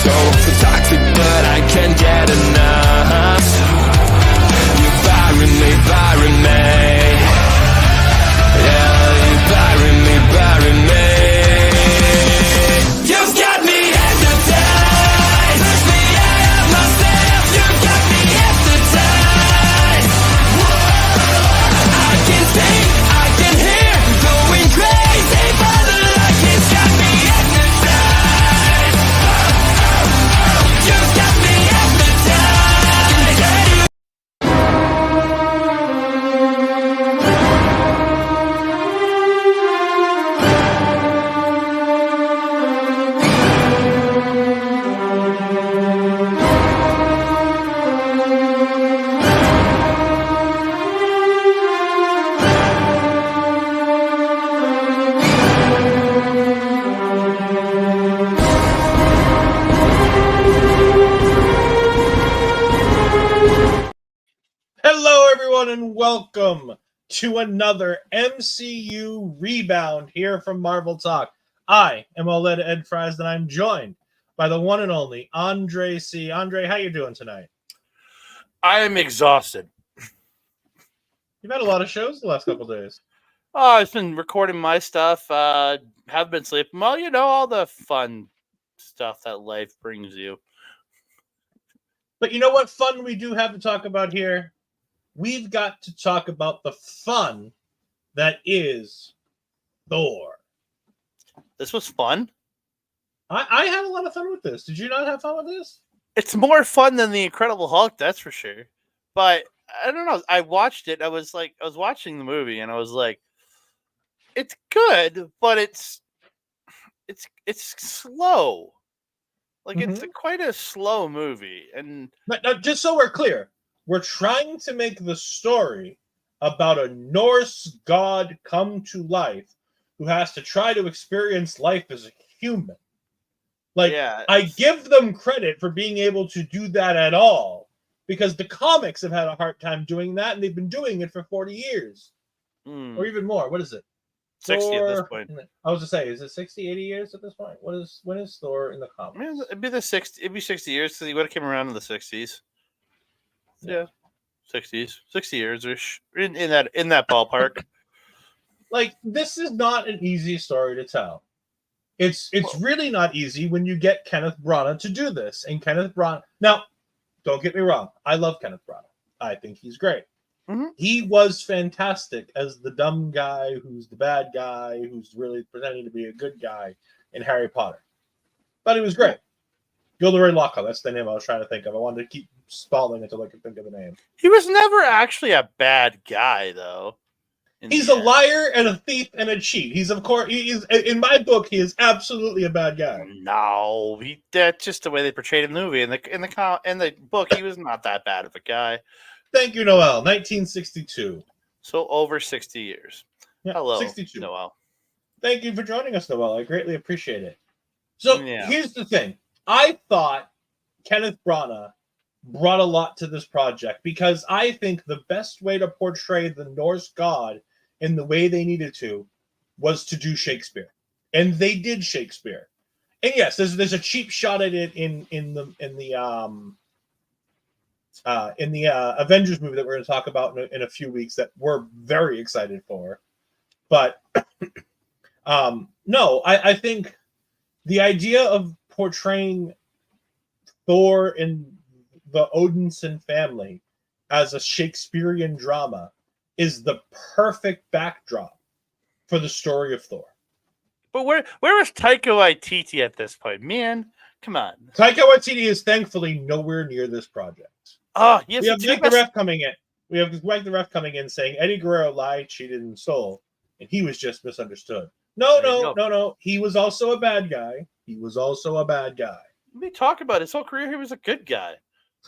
go for toxic, but I can't get enough. You're burying me, burying me. Yeah, you're burying me, burying me. You've got me hypnotized. Push me out of myself. You've got me hypnotized. Whoa. I can see, I can hear, going crazy for the light. It's got me hypnotized. You've got me hypnotized. Hello, everyone, and welcome to another MCU Rebound here from Marvel Talk. I am Ol'Ed Ed Fries, and I'm joined by the one and only Andre C. Andre, how you doing tonight? I am exhausted. You've had a lot of shows the last couple days. Oh, I've been recording my stuff. Have been sleeping. Well, you know, all the fun stuff that life brings you. But you know what fun we do have to talk about here? We've got to talk about the fun that is Thor. This was fun. I had a lot of fun with this. Did you not have fun with this? It's more fun than the Incredible Hulk, that's for sure. But I don't know. I watched it. I was watching the movie, and I was like, it's good, but it's slow. Like it's quite a slow movie. And But just so we're clear, we're trying to make the story about a Norse god come to life who has to try to experience life as a human. Like, yeah, I give them credit for being able to do that at all, because the comics have had a hard time doing that, and they've been doing it for 40 years. Or even more. What is it? 60 at this point. I was to say, is it 60, 80 years at this point? When is Thor in the comics? I mean, it'd be 60 years because he would have came around in the 60s. Yeah, 60s, 60 years ish, in that ballpark. Like, this is not an easy story to tell. It's really not easy when you get Kenneth Branagh to do this. And Kenneth Branagh, now, don't get me wrong, I love Kenneth Branagh. I think he's great. He was fantastic as the dumb guy who's the bad guy who's really pretending to be a good guy in Harry Potter. But he was great. Gilderoy Lockhart, that's the name I was trying to think of. I wanted to keep spelling until I could think of the name. He was never actually a bad guy, though. He's a liar and a thief and a cheat. He's, of course, in my book, he is absolutely a bad guy. No, that's just the way they portrayed him in the movie. In the book, he was not that bad of a guy. Thank you, Noel. 1962. So over 60 years. Yeah, hello, 62. Noel. Thank you for joining us, Noel. I greatly appreciate it. So Here's the thing. I thought Kenneth Branagh brought a lot to this project because I think the best way to portray the Norse god in the way they needed to was to do Shakespeare. And they did Shakespeare. And yes, there's a cheap shot at it in the Avengers movie that we're going to talk about in a few weeks that we're very excited for. But no, I think the idea of portraying Thor and the Odinson family as a Shakespearean drama is the perfect backdrop for the story of Thor. But where was Taika Waititi at this point? Man, come on. Taika Waititi is thankfully nowhere near this project. Oh, yes, we have Mike the Ref coming in. We have Mike the Ref coming in saying Eddie Guerrero lied, cheated, and stole, and he was just misunderstood. No. He was also a bad guy. What are you talking about? His whole career, he was a good guy.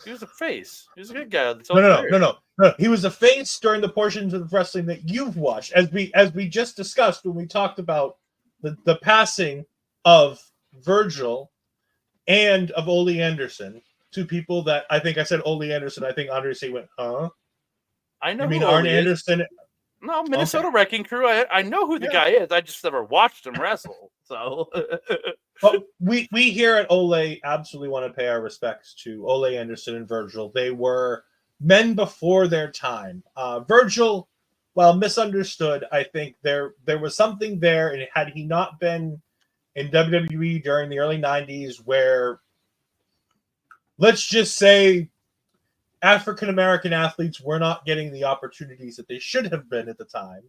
He was a face. He was a good guy. No. He was a face during the portions of the wrestling that you've watched, as we just discussed when we talked about the passing of Virgil and of Ole Anderson. Two people that I think I said Ole Anderson. I think Andre C went, huh? I know. You mean Arn Anderson? No, Minnesota Wrecking Crew. I know who the guy is. I just never watched him wrestle. So But we here at Ole absolutely want to pay our respects to Ole Anderson and Virgil. They were men before their time. Virgil, while misunderstood, I think there was something there, and had he not been in WWE during the early '90s, where let's just say African American athletes were not getting the opportunities that they should have been at the time,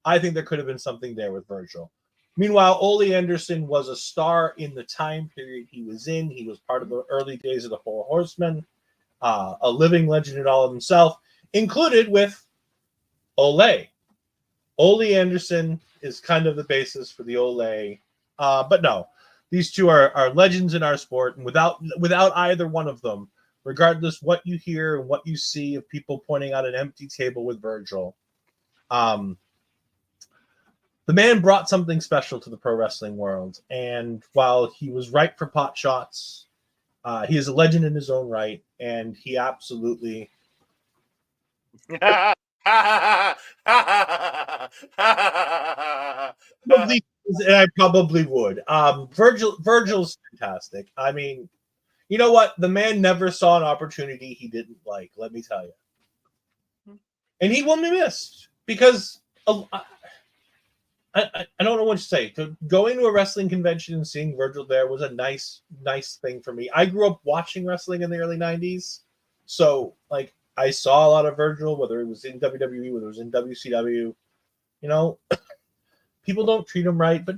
I think there could have been something there with Virgil. Meanwhile, Ole Anderson was a star in the time period he was in. He was part of the early days of the Four Horsemen, a living legend in all of himself, included with Ole. Ole Anderson is kind of the basis for the Ole. But no, these two are legends in our sport, and without either one of them, regardless what you hear and what you see of people pointing out an empty table with Virgil, the man brought something special to the pro wrestling world. And while he was ripe for pot shots, he is a legend in his own right, and he absolutely. And I probably would. Virgil's fantastic. I mean, you know what? The man never saw an opportunity he didn't like. Let me tell you, and he won't be missed because I don't know what to say. Going to a wrestling convention and seeing Virgil there was a nice thing for me. I grew up watching wrestling in the early '90s, so like I saw a lot of Virgil, whether it was in WWE, whether it was in WCW. You know, people don't treat him right, but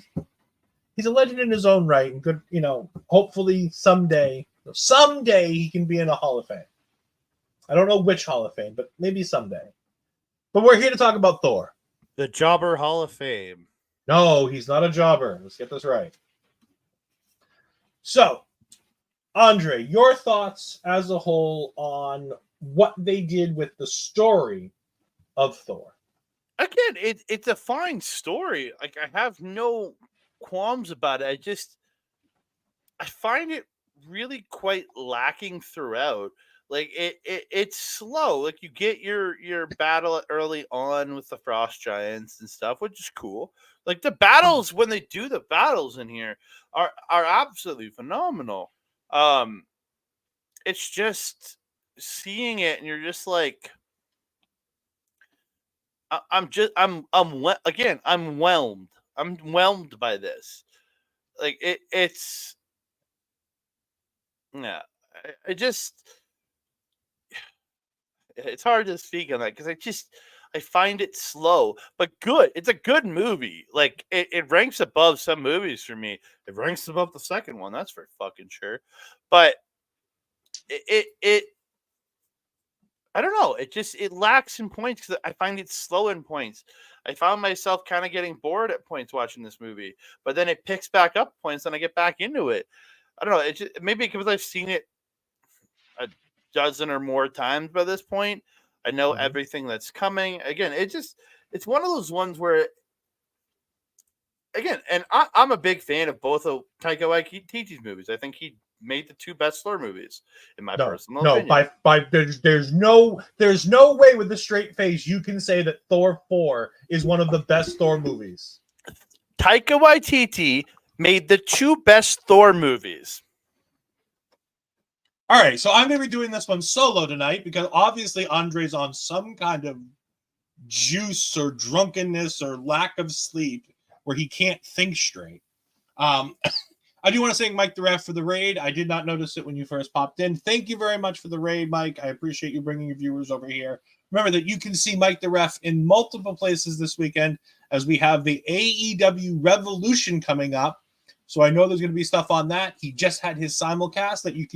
he's a legend in his own right, and good. You know, hopefully someday he can be in a Hall of Fame. I don't know which Hall of Fame, but maybe someday. But we're here to talk about Thor. The Jobber Hall of Fame. No, he's not a jobber. Let's get this right. So, Andre, your thoughts as a whole on what they did with the story of Thor? Again, it's a fine story. Like, I have no qualms about it. I find it really quite lacking throughout. Like it's slow. Like you get your battle early on with the Frost Giants and stuff, which is cool. Like the battles when they do the battles in here are absolutely phenomenal. It's just seeing it and you're just like I'm whelmed. I'm whelmed by this. Like it's yeah. I just it's hard to speak on that because I find it slow, but good. It's a good movie. Like it ranks above some movies for me. It ranks above the second one, that's for fucking sure. But it I don't know. It lacks in points because I find it slow in points. I found myself kind of getting bored at points watching this movie, but then it picks back up points and I get back into it. I don't know. It just, maybe because I've seen it a dozen or more times by this point. I know everything that's coming. Again, it's one of those ones where, again, and I'm a big fan of both of Taika Waititi's movies. I think he made the two best Thor movies, in my personal opinion. By there's no way with a straight face you can say that Thor 4 is one of the best Thor movies. Taika Waititi made the two best Thor movies. All right, so I'm going to be doing this one solo tonight because obviously Andre's on some kind of juice or drunkenness or lack of sleep where he can't think straight. I do want to thank Mike the Ref for the raid. I did not notice it when you first popped in. Thank you very much for the raid, Mike. I appreciate you bringing your viewers over here. Remember that you can see Mike the Ref in multiple places this weekend as we have the AEW Revolution coming up. So I know there's going to be stuff on that. He just had his sidecast that you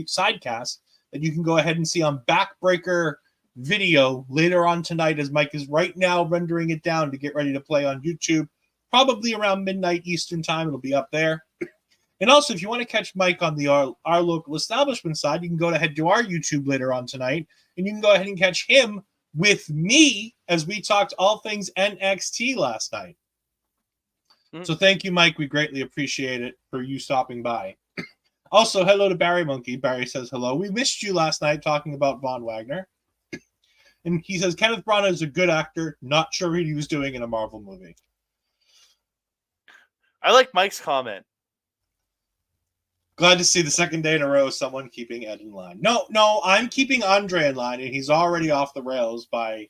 can go ahead and see on Backbreaker Video later on tonight as Mike is right now rendering it down to get ready to play on YouTube. Probably around midnight Eastern time. It'll be up there. And also, if you want to catch Mike on the our local establishment side, you can go ahead to our YouTube later on tonight. And you can go ahead and catch him with me as we talked all things NXT last night. So thank you, Mike. We greatly appreciate it for you stopping by. Also, hello to Barry Monkey. Barry says hello. We missed you last night talking about Von Wagner. And he says, Kenneth Branagh is a good actor. Not sure what he was doing in a Marvel movie. I like Mike's comment. Glad to see the second day in a row someone keeping Ed in line. No, I'm keeping Andre in line, and he's already off the rails by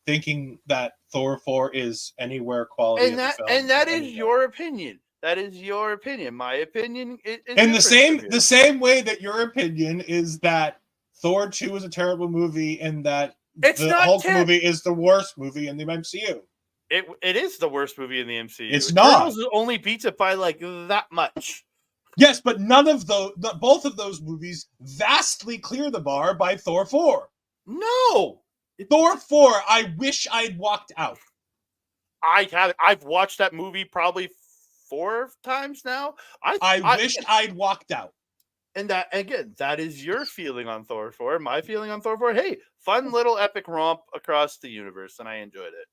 thinking that Thor 4 is anywhere quality And of that the film. and that is anywhere. your opinion. That is your opinion. My opinion is In the different from yours. same way that your opinion is that Thor 2 is a terrible movie and that It's the not Hulk movie is the worst movie in the MCU. It is the worst movie in the MCU. It's not. Eternals only beats it by like that much. Yes, but both of those movies vastly clear the bar by Thor 4. No, Thor 4, I wish I'd walked out. I've watched that movie probably 4 times now. I wished I'd walked out. And that again, that is your feeling on Thor 4. My feeling on Thor 4. Hey, fun little epic romp across the universe, and I enjoyed it.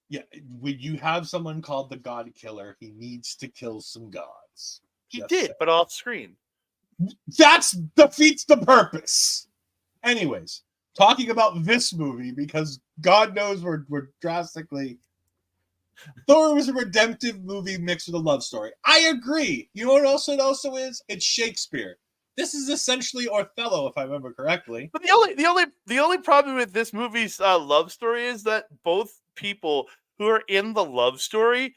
Yeah, when you have someone called the God Killer, he needs to kill some gods. He Just did, saying. but off screen. That defeats the purpose. Anyways, talking about this movie, because God knows we're drastically... Thor was a redemptive movie mixed with a love story. I agree. You know what else it also is? It's Shakespeare. This is essentially Othello, if I remember correctly. But the only problem with this movie's love story is that both people who are in the love story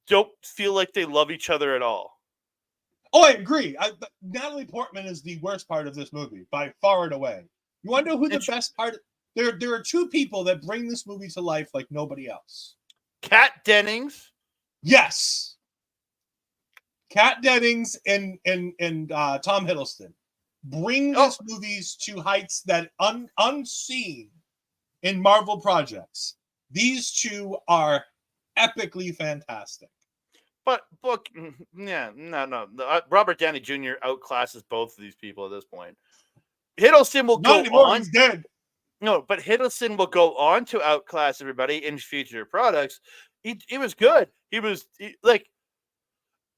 don't feel like they love each other at all. Oh, I agree. Natalie Portman is the worst part of this movie, by far and away. You want to know who the best part... There are two people that bring this movie to life like nobody else. Kat Dennings. Yes. Kat Dennings and Tom Hiddleston bring these movies to heights that unseen in Marvel projects. These two are epically fantastic. But no. Robert Downey Jr. outclasses both of these people at this point. Hiddleston will Not go anymore, on. he's dead. No, but Hiddleston will go on to outclass everybody in future products. He was good. Like,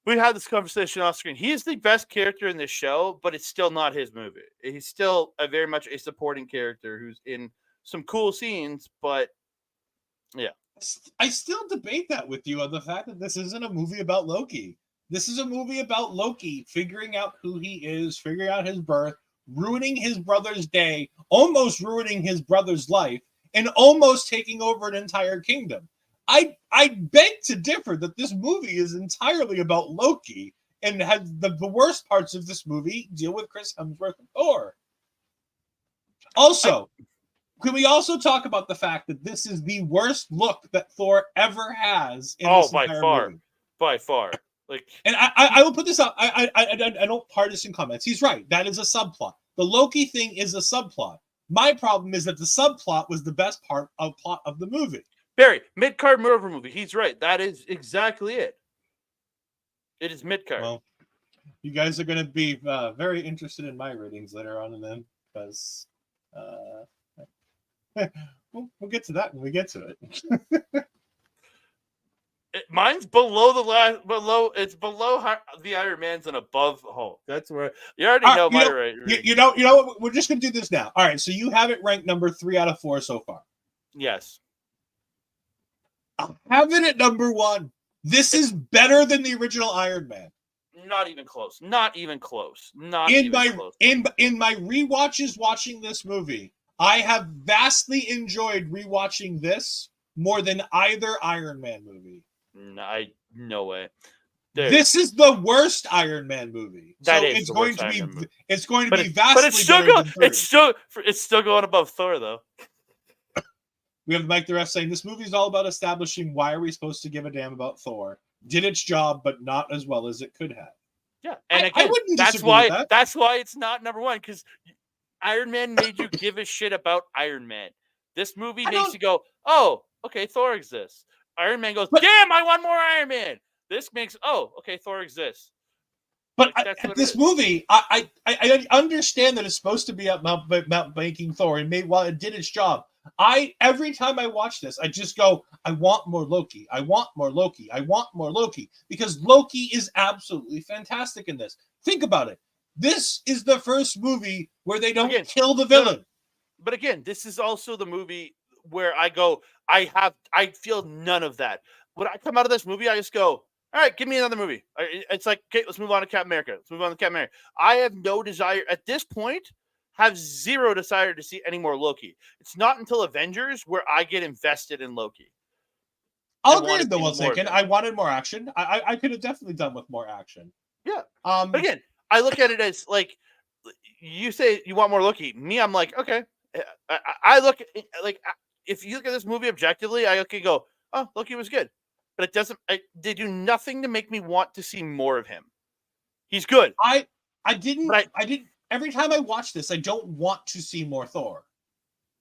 we had this conversation off screen. He is the best character in this show, but it's still not his movie. He's still very much a supporting character who's in some cool scenes, but yeah. I still debate that with you on the fact that this isn't a movie about Loki. This is a movie about Loki figuring out who he is, figuring out his birth, ruining his brother's day, almost ruining his brother's life, and almost taking over an entire kingdom. I beg to differ that this movie is entirely about Loki and has the worst parts of this movie deal with Chris Hemsworth and Thor. Also, can we also talk about the fact that this is the worst look that Thor ever has in this entire movie? By far. Like, and I will put this out. I don't partisan comments. He's right. That is a subplot. The Loki thing is a subplot. My problem is that the subplot was the best part of plot of the movie. Barry, mid-card Marvel movie. He's right. That is exactly it. It is mid-card. Well, you guys are going to be very interested in my ratings later on, and then because we'll get to that when we get to it. Mine's below it's below the Iron Man's and above Hulk. That's where you already know my right. You know what? We're just gonna do this now. All right, so you have it ranked number 3 out of 4 so far. Yes. I'll have it at number 1. This is better than the original Iron Man. Not even close. Not even close. Not in even my close. in my rewatches watching this movie, I have vastly enjoyed rewatching this more than either Iron Man movie. No way. Dude, this is the worst Iron Man movie. That so is it's going to be it's going to be vastly but it's still going. It's still going above Thor though. We have Mike the Ref saying this movie is all about establishing why are we supposed to give a damn about Thor. Did its job, but not as well as it could have. Yeah, and again, that's why it's not number 1 because Iron Man made you give a shit about Iron Man. This movie makes you go, oh, okay, Thor exists. Iron Man goes, damn, I want more Iron Man. This makes, oh, okay, Thor exists. But this movie, I understand that it's supposed to be about making Thor, and while it did its job, every time I watch this, I just go, I want more Loki. I want more Loki. I want more Loki. Because Loki is absolutely fantastic in this. Think about it. This is the first movie where they don't kill the villain. But again, this is also the movie where I go, I feel none of that. When I come out of this movie, I just go, All right, give me another movie. It's like, okay, let's move on to Captain America. I have no desire at this point. Have zero desire to see any more Loki. It's not until Avengers where I get invested in Loki. I'll agree with the one second. I wanted more action. I could have definitely done with more action. Yeah. But again, I look at it as like, you say you want more Loki. Me, I'm like, okay. I look at, like, if you look at this movie objectively, I can go, oh, Loki was good. But it doesn't, they do nothing to make me want to see more of him. He's good. I didn't every time I watch this, I don't want to see more Thor.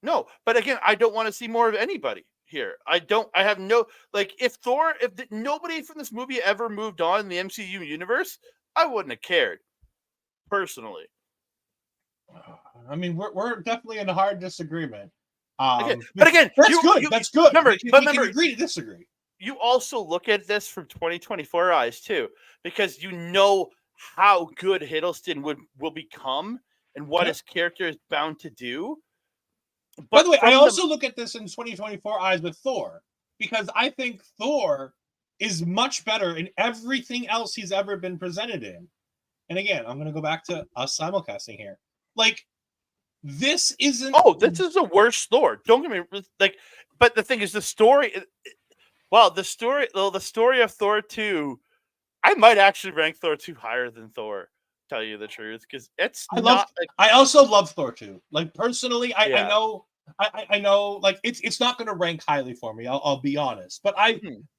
No, but again, I don't want to see more of anybody here. I have no, like, if nobody from this movie ever moved on in the MCU universe, I wouldn't have cared, personally. I mean, we're definitely in a hard disagreement. But again, that's good. That's good. Remember, we can agree to disagree. You also look at this from 2024 eyes too, because you know how good Hiddleston will become and what his character is bound to do. But by the way, I also look at this in 2024 eyes with Thor, because I think Thor is much better in everything else he's ever been presented in. And again, I'm going to go back to us simulcasting here. Like, this isn't. Oh, this is a worse Thor. Don't get me like. But the thing is, the story. Well, the story of Thor 2, I might actually rank Thor 2 higher than Thor. Tell you the truth, because I also love Thor 2. Like, personally, I know, like, it's not going to rank highly for me. I'll be honest, but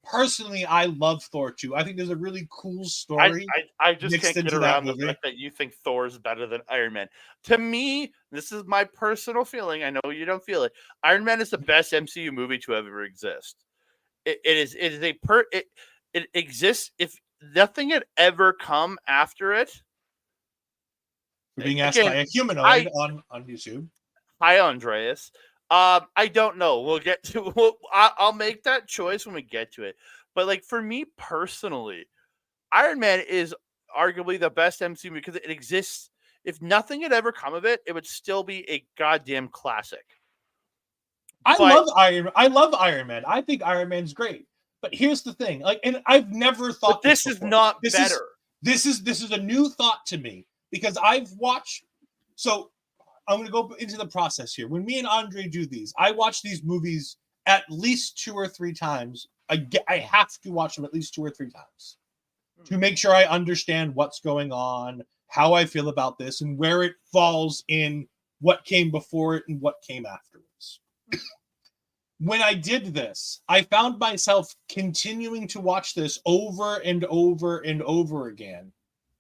personally, I love Thor 2. I think there's a really cool story. I just can't get around the fact that you think Thor is better than Iron Man. To me, this is my personal feeling. I know you don't feel it. Iron Man is the best MCU movie to ever exist. It exists. If nothing had ever come after it. Being asked by a humanoid on YouTube. Hi, Andreas. I don't know. We'll get to. I'll make that choice when we get to it. But like, for me personally, Iron Man is arguably the best MCU because it exists. If nothing had ever come of it, it would still be a goddamn classic. I love Iron Man. I think Iron Man's great. But here's the thing. Like, and I've never thought this is not better. This is a new thought to me. Because I've watched, so I'm going to go into the process here. When me and Andre do these, I watch these movies at least 2 or 3 times. I have to watch them at least 2 or 3 times to make sure I understand what's going on, how I feel about this, and where it falls in what came before it and what came afterwards. When I did this, I found myself continuing to watch this over and over and over again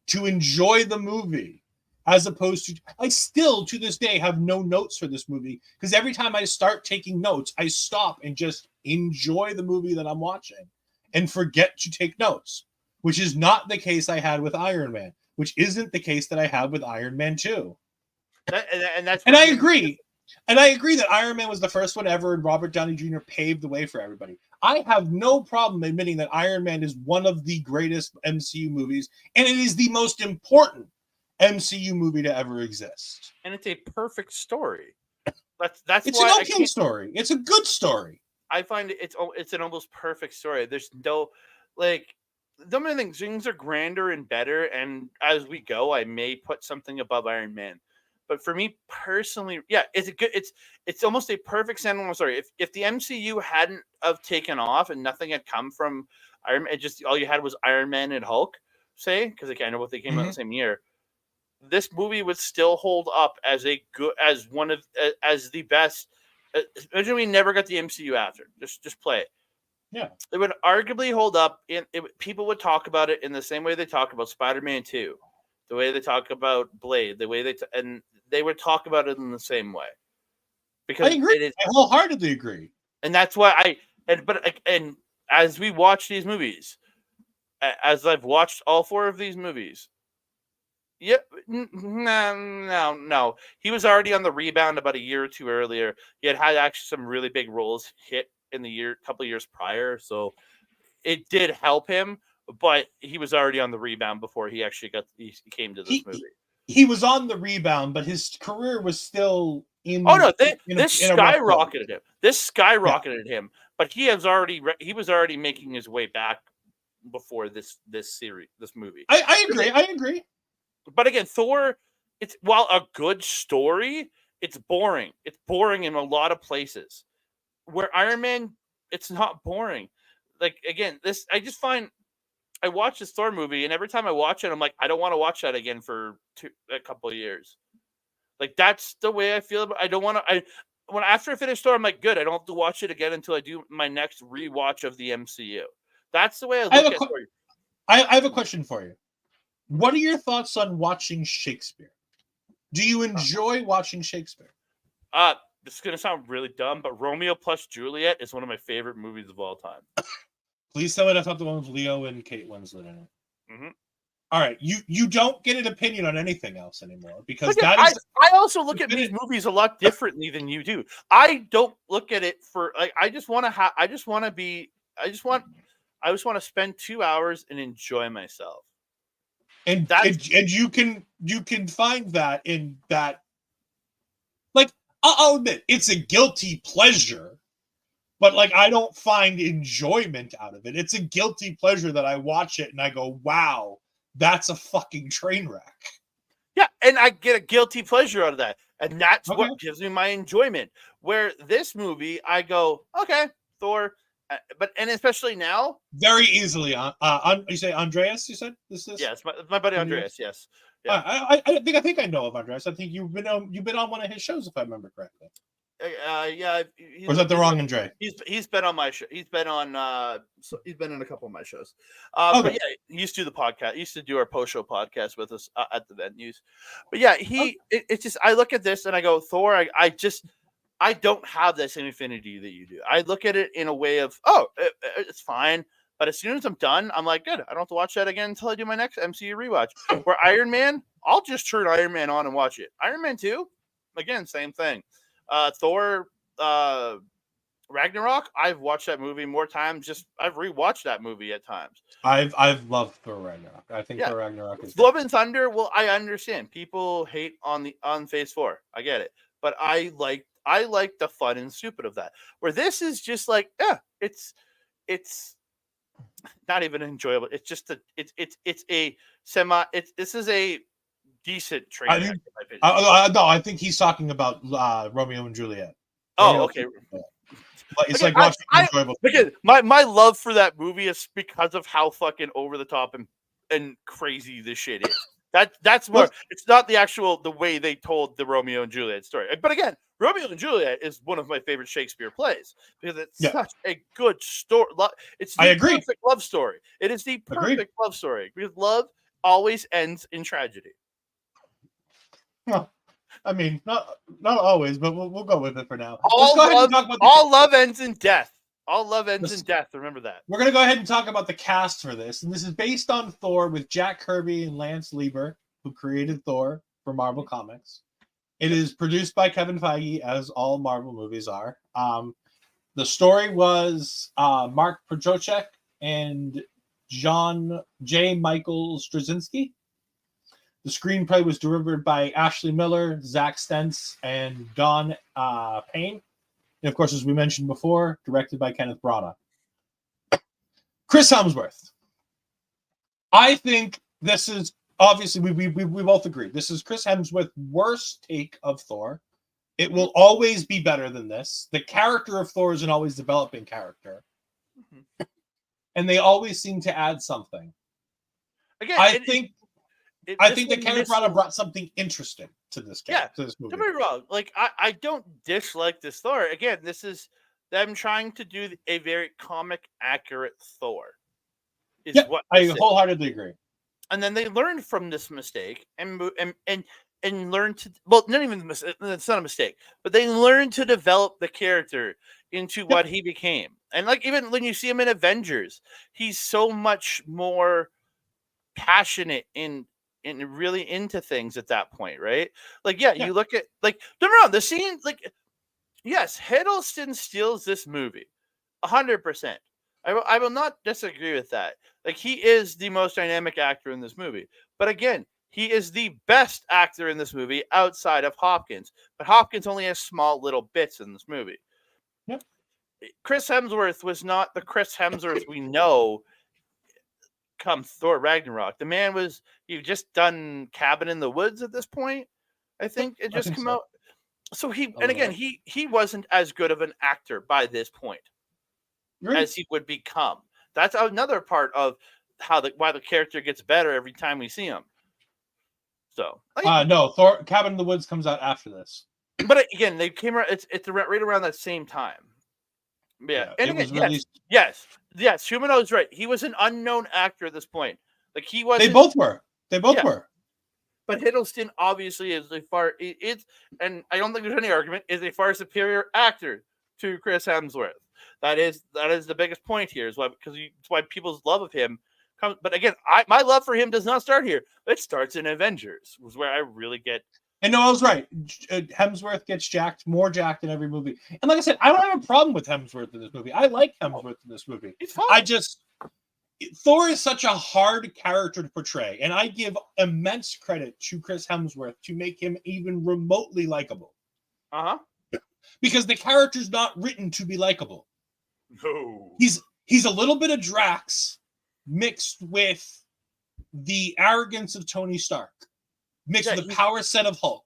to enjoy the movie, as opposed to, I still to this day have no notes for this movie, because every time I start taking notes, I stop and just enjoy the movie that I'm watching and forget to take notes, which is not the case I had with Iron Man, which isn't the case that I have with Iron Man 2. And I agree. And I agree that Iron Man was the first one ever, and Robert Downey Jr. paved the way for everybody. I have no problem admitting that Iron Man is one of the greatest MCU movies, and it is the most important MCU movie to ever exist. And it's a perfect story. That's it's why an okay story. It's a good story. I find it's an almost perfect story. There's no, like, so many things are grander and better, and as we go, I may put something above Iron Man. But for me personally, yeah, it's almost a perfect standalone story. If the MCU hadn't have taken off and nothing had come from Iron Man, just all you had was Iron Man and Hulk, say, because I know what they came out the same year, this movie would still hold up as the best. Imagine we never got the MCU after. Just play it. Yeah, it would arguably hold up. People would talk about it in the same way they talk about Spider-Man 2, the way they talk about Blade, the way they would talk about it in the same way. Because I agree. I wholeheartedly agree. And that's why and as we watch these movies, as I've watched all 4 of these movies, no. He was already on the Rebound about a year or 2 earlier. He had actually some really big roles hit in the couple of years prior, so it did help him. But he was already on the Rebound before he actually came to this movie. He was on the Rebound, but his career was still in. Oh no! This skyrocketed him. This skyrocketed him. But he was already making his way back before this movie. I agree. But again, Thor, it's while a good story, it's boring. It's boring in a lot of places. Where Iron Man, it's not boring. Like again, I watch this Thor movie, and every time I watch it, I'm like, I don't want to watch that again for a couple of years. Like that's the way I feel. I don't want to. After I finish Thor, I'm like, good. I don't have to watch it again until I do my next rewatch of the MCU. That's the way I look at Thor. I have a question for you. What are your thoughts on watching Shakespeare? Do you enjoy watching Shakespeare? This is gonna sound really dumb, but Romeo plus Juliet is one of my favorite movies of all time. Please tell me that's not the one with Leo and Kate Winslet in it. Mm-hmm. All right, you don't get an opinion on anything else anymore because I also look at these movies a lot differently than you do. I don't look at it for like I just want to spend 2 hours and enjoy myself. And you can find that in that. Like I'll admit it's a guilty pleasure, but like I don't find enjoyment out of it. It's a guilty pleasure that I watch it and I go, wow, that's a fucking train wreck. Yeah, and I get a guilty pleasure out of that. And that's what gives me my enjoyment. Where this movie, I go, okay, Thor, and especially now, very easily. You say Andreas? You said this is yes, my buddy Andreas. Yes, yeah. I think I know of Andreas. I think you've been on one of his shows, if I remember correctly. Yeah. Or is that the wrong Andre? He's been on my show. He's been in a couple of my shows. Okay. But yeah, he used to do the podcast. He used to do our post-show podcast with us at the venues. But yeah, it's just I look at this and I go, Thor. I don't have that same affinity that you do. I look at it in a way of, it's fine. But as soon as I'm done, I'm like, good. I don't have to watch that again until I do my next MCU rewatch. Where Iron Man, I'll just turn Iron Man on and watch it. Iron Man 2, again, same thing. Thor, Ragnarok, I've watched that movie more times. I've rewatched that movie at times. I've loved Thor Ragnarok. I think Thor Ragnarok is Love and Thunder. Well, I understand people hate on Phase 4. I get it, but I like the fun and stupid of that. Where this is just like, it's not even enjoyable. It's just this is a decent train. I think he's talking about Romeo and Juliet. Okay. It's like watching enjoyable. Because my love for that movie is because of how fucking over the top and crazy this shit is. That's more. It's not the way they told the Romeo and Juliet story. But again, Romeo and Juliet is one of my favorite Shakespeare plays because it's such a good story. It's the perfect love story. It is the perfect love story because love always ends in tragedy. Well, I mean, not always, but we'll go with it for now. All love ends in death. All love ends in death. Remember that. We're going to go ahead and talk about the cast for this. And this is based on Thor with Jack Kirby and Lance Lieber, who created Thor for Marvel Comics. It is produced by Kevin Feige, as all Marvel movies are. The story was Mark Prochocek and John J. Michael Straczynski. The screenplay was delivered by Ashley Miller, Zach Stentz, and Don Payne. And of course, as we mentioned before, directed by Kenneth Branagh. Chris Hemsworth. I think this is, obviously, we both agree. This is Chris Hemsworth's worst take of Thor. It will always be better than this. The character of Thor is an always developing character. Mm-hmm. And they always seem to add something. Again, I think that Kenneth Branagh brought something interesting to this game, to this movie. Don't get me wrong. Like, I don't dislike this Thor. Again, this is them trying to do a very comic accurate Thor. I wholeheartedly agree. And then they learned from this mistake and learned to, well, not even it's not a mistake, but they learned to develop the character into what he became. And like even when you see him in Avengers, he's so much more passionate and really into things at that point, right? Like, you look at, like, don't get me wrong, the scene, like, yes, Hiddleston steals this movie 100%. I will not disagree with that. Like, he is the most dynamic actor in this movie. But again, he is the best actor in this movie outside of Hopkins. But Hopkins only has small little bits in this movie. Yep. Chris Hemsworth was not the Chris Hemsworth we know come Thor Ragnarok. The man was you just done Cabin in the Woods at this point. I think it just come out. So he wasn't as good of an actor by this point as he would become. That's another part of why the character gets better every time we see him. So no, Thor Cabin in the Woods comes out after this. But again, they came around. It's right around that same time. Yeah, and again, yes, Humano's right. He was an unknown actor at this point. Like he was. They both were. But Hiddleston obviously is and I don't think there's any argument, is a far superior actor to Chris Hemsworth. That is the biggest point here, because it's why people's love of him comes. But again, my love for him does not start here. It starts in Avengers, was where I really get. And no, I was right. Hemsworth gets more jacked in every movie. And like I said, I don't have a problem with Hemsworth in this movie. I like Hemsworth in this movie. It's fine. Thor is such a hard character to portray, and I give immense credit to Chris Hemsworth to make him even remotely likable. Because the character's not written to be likable. No. He's a little bit of Drax mixed with the arrogance of Tony Stark, mixed with the power set of Hulk.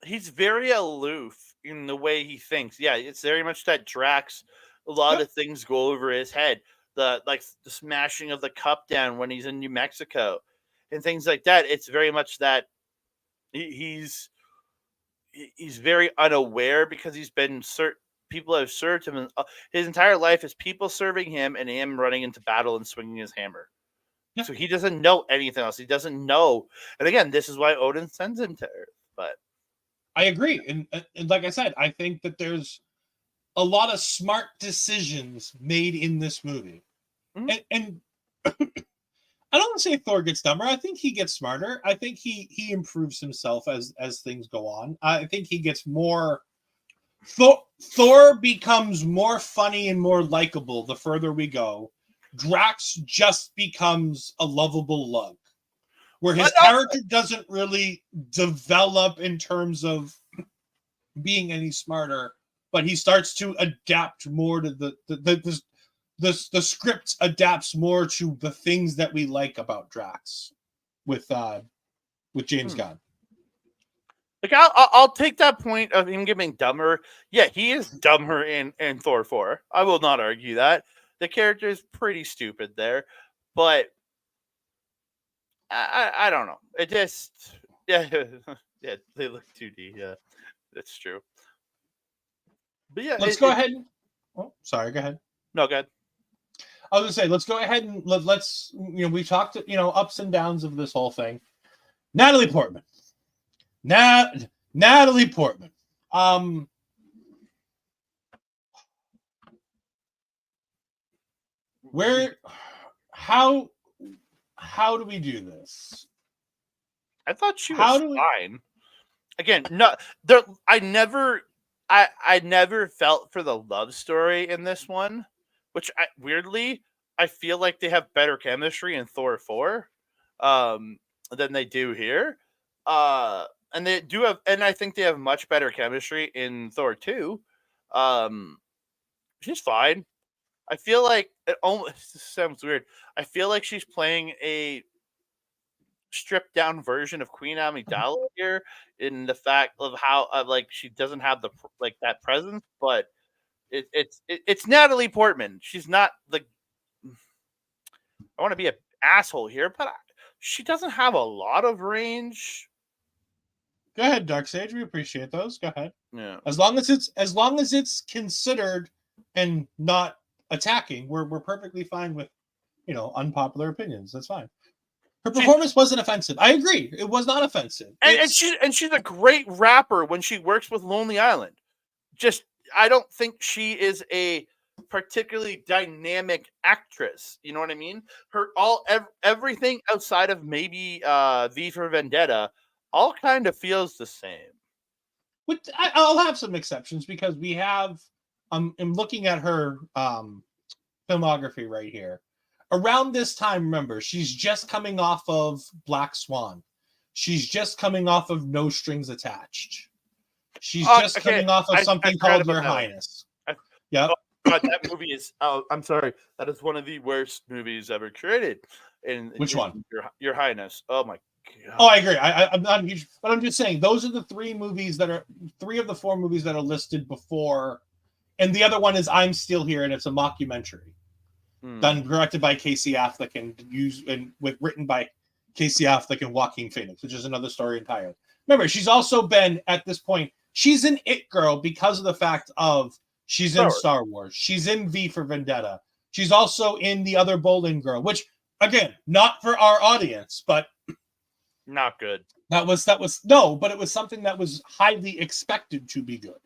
He's very aloof in the way he thinks. Yeah, it's very much that Drax. A lot of things go over his head. The smashing of the cup down when he's in New Mexico and things like that. It's very much that he's very unaware because he's been people have served him his entire life is people serving him and him running into battle and swinging his hammer. Yeah. So he doesn't know anything else. He doesn't know. And again, this is why Odin sends him to Earth. But I agree. And like I said, I think that there's a lot of smart decisions made in this movie. And I don't want to say Thor gets dumber. I think he gets smarter. I think he improves himself as things go on. I think he gets more. Thor becomes more funny and more likable the further we go. Drax just becomes a lovable lug, where his character doesn't really develop in terms of being any smarter, but he starts to adapt more to the script adapts more to the things that we like about Drax with James Gunn. Like I'll take that point of him getting dumber. Yeah, he is dumber in Thor 4. I will not argue that. The character is pretty stupid there, but I don't know. It just yeah they look 2D. Yeah, that's true. But yeah, let's go ahead. Oh, sorry. Go ahead. No, go ahead. I was gonna say, let's go ahead and let's we talked ups and downs of this whole thing. Natalie Portman. Natalie Portman. How do we do this? I thought she was fine. Again, no, I never felt for the love story in this one, which weirdly I feel like they have better chemistry in Thor 4 than they do here. And they do have, and I think they have much better chemistry in Thor 2. She's fine. I feel like it almost sounds weird. I feel like she's playing a stripped down version of Queen Amidala here, in the fact of how she doesn't have that presence, but it's Natalie Portman. She's not I want to be an asshole here, but she doesn't have a lot of range. Go ahead, Darksage. We appreciate those. Go ahead. Yeah. As long as it's considered and not attacking, we're perfectly fine with unpopular opinions. That's fine. Her performance wasn't offensive. I agree. It was not offensive. And she's a great rapper when she works with Lonely Island. Just I don't think she is a particularly dynamic actress. You know what I mean? Everything outside of maybe V for Vendetta all kind of feels the same. I'll have some exceptions because we have. I'm looking at her filmography right here. Around this time, remember, she's just coming off of Black Swan. She's just coming off of No Strings Attached. She's just coming off of something called Your Highness. Yeah. God, that movie is. Oh, I'm sorry. That is one of the worst movies ever created. Which one? Your Highness. Oh my Oh, god. I agree. I'm not huge, but I'm just saying those are the three of the four movies that are listed before, and the other one is I'm Still Here, and it's a mockumentary done directed by Casey Affleck written by Casey Affleck and Joaquin Phoenix, which is another story entirely. Remember, she's also been at this point. She's an it girl because of the fact of she's in Star Wars. She's in V for Vendetta. She's also in the other Bowling Girl, which again, not for our audience, but Not good. that was no, but it was something that was highly expected to be good.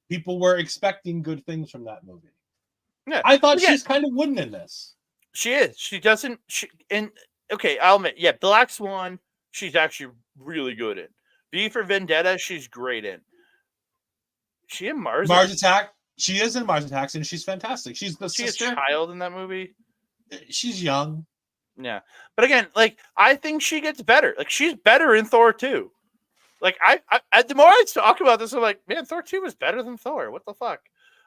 People were expecting good things from that movie. Yeah, I thought she's kind of wooden in this. She is. She doesn't. Okay, I'll admit. Yeah, Black Swan. She's actually really good in. V for Vendetta. She's great in. She in Mars Attack. She is in Mars Attacks, and she's fantastic. She's the sister. A child in that movie. She's young. Yeah, but again, like I think she gets better. Like she's better in Thor 2. Like I the more I talk about this, I'm like, man, Thor 2 was better than Thor. What the fuck?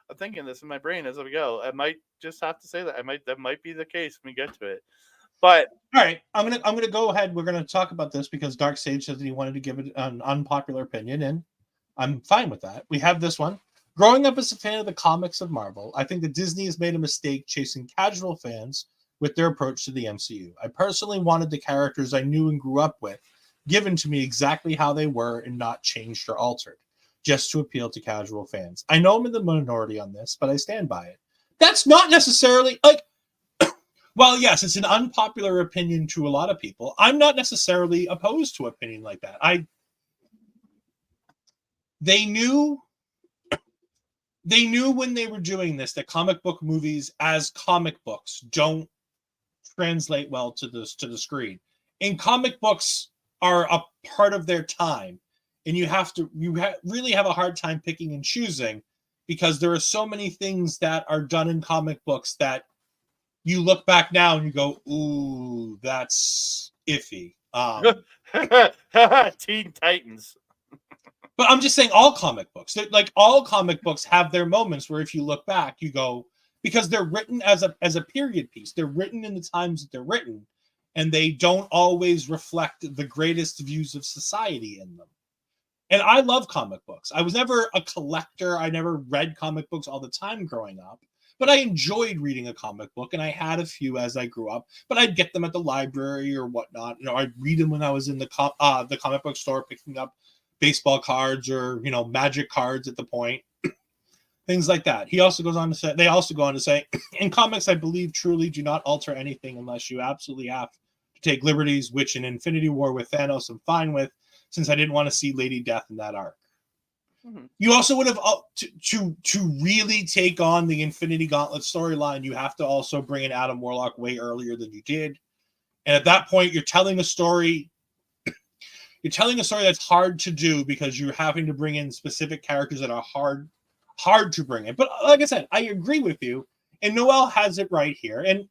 I'm thinking this in my brain as we go. I might just have to say that. That might be the case when we get to it. But all right, I'm gonna go ahead. We're gonna talk about this because Dark Sage said that he wanted to give it an unpopular opinion, and I'm fine with that. We have this one. Growing up as a fan of the comics of Marvel, I think that Disney has made a mistake chasing casual fans with their approach to the MCU. I personally wanted the characters I knew and grew up with given to me exactly how they were and not changed or altered, just to appeal to casual fans. I know I'm in the minority on this, but I stand by it. That's not necessarily like, well, yes, it's an unpopular opinion to a lot of people. I'm not necessarily opposed to an opinion like that. They knew when they were doing this that comic book movies as comic books don't translate well to the screen. And comic books are a part of their time, and you really have a hard time picking and choosing because there are so many things that are done in comic books that you look back now and you go, ooh, that's iffy. Teen Titans. But I'm just saying all comic books, like all comic books have their moments where if you look back, you go, because they're written as a period piece. They're written in the times that they're written, and they don't always reflect the greatest views of society in them. And I love comic books. I was never a collector. I never read comic books all the time growing up, but I enjoyed reading a comic book, and I had a few as I grew up, but I'd get them at the library or whatnot. You know, I'd read them when I was in the comic book store picking up baseball cards or, you know, magic cards at the point. Things like that. They also go on to say, in comics, I believe truly do not alter anything unless you absolutely have to take liberties, which in Infinity War with Thanos, I'm fine with, since I didn't want to see Lady Death in that arc. Mm-hmm. You also would have, to really take on the Infinity Gauntlet storyline, you have to also bring in Adam Warlock way earlier than you did. And at that point, you're telling a story that's hard to do because you're having to bring in specific characters that are hard to bring in. But like I said, I agree with you. And Noel has it right here. And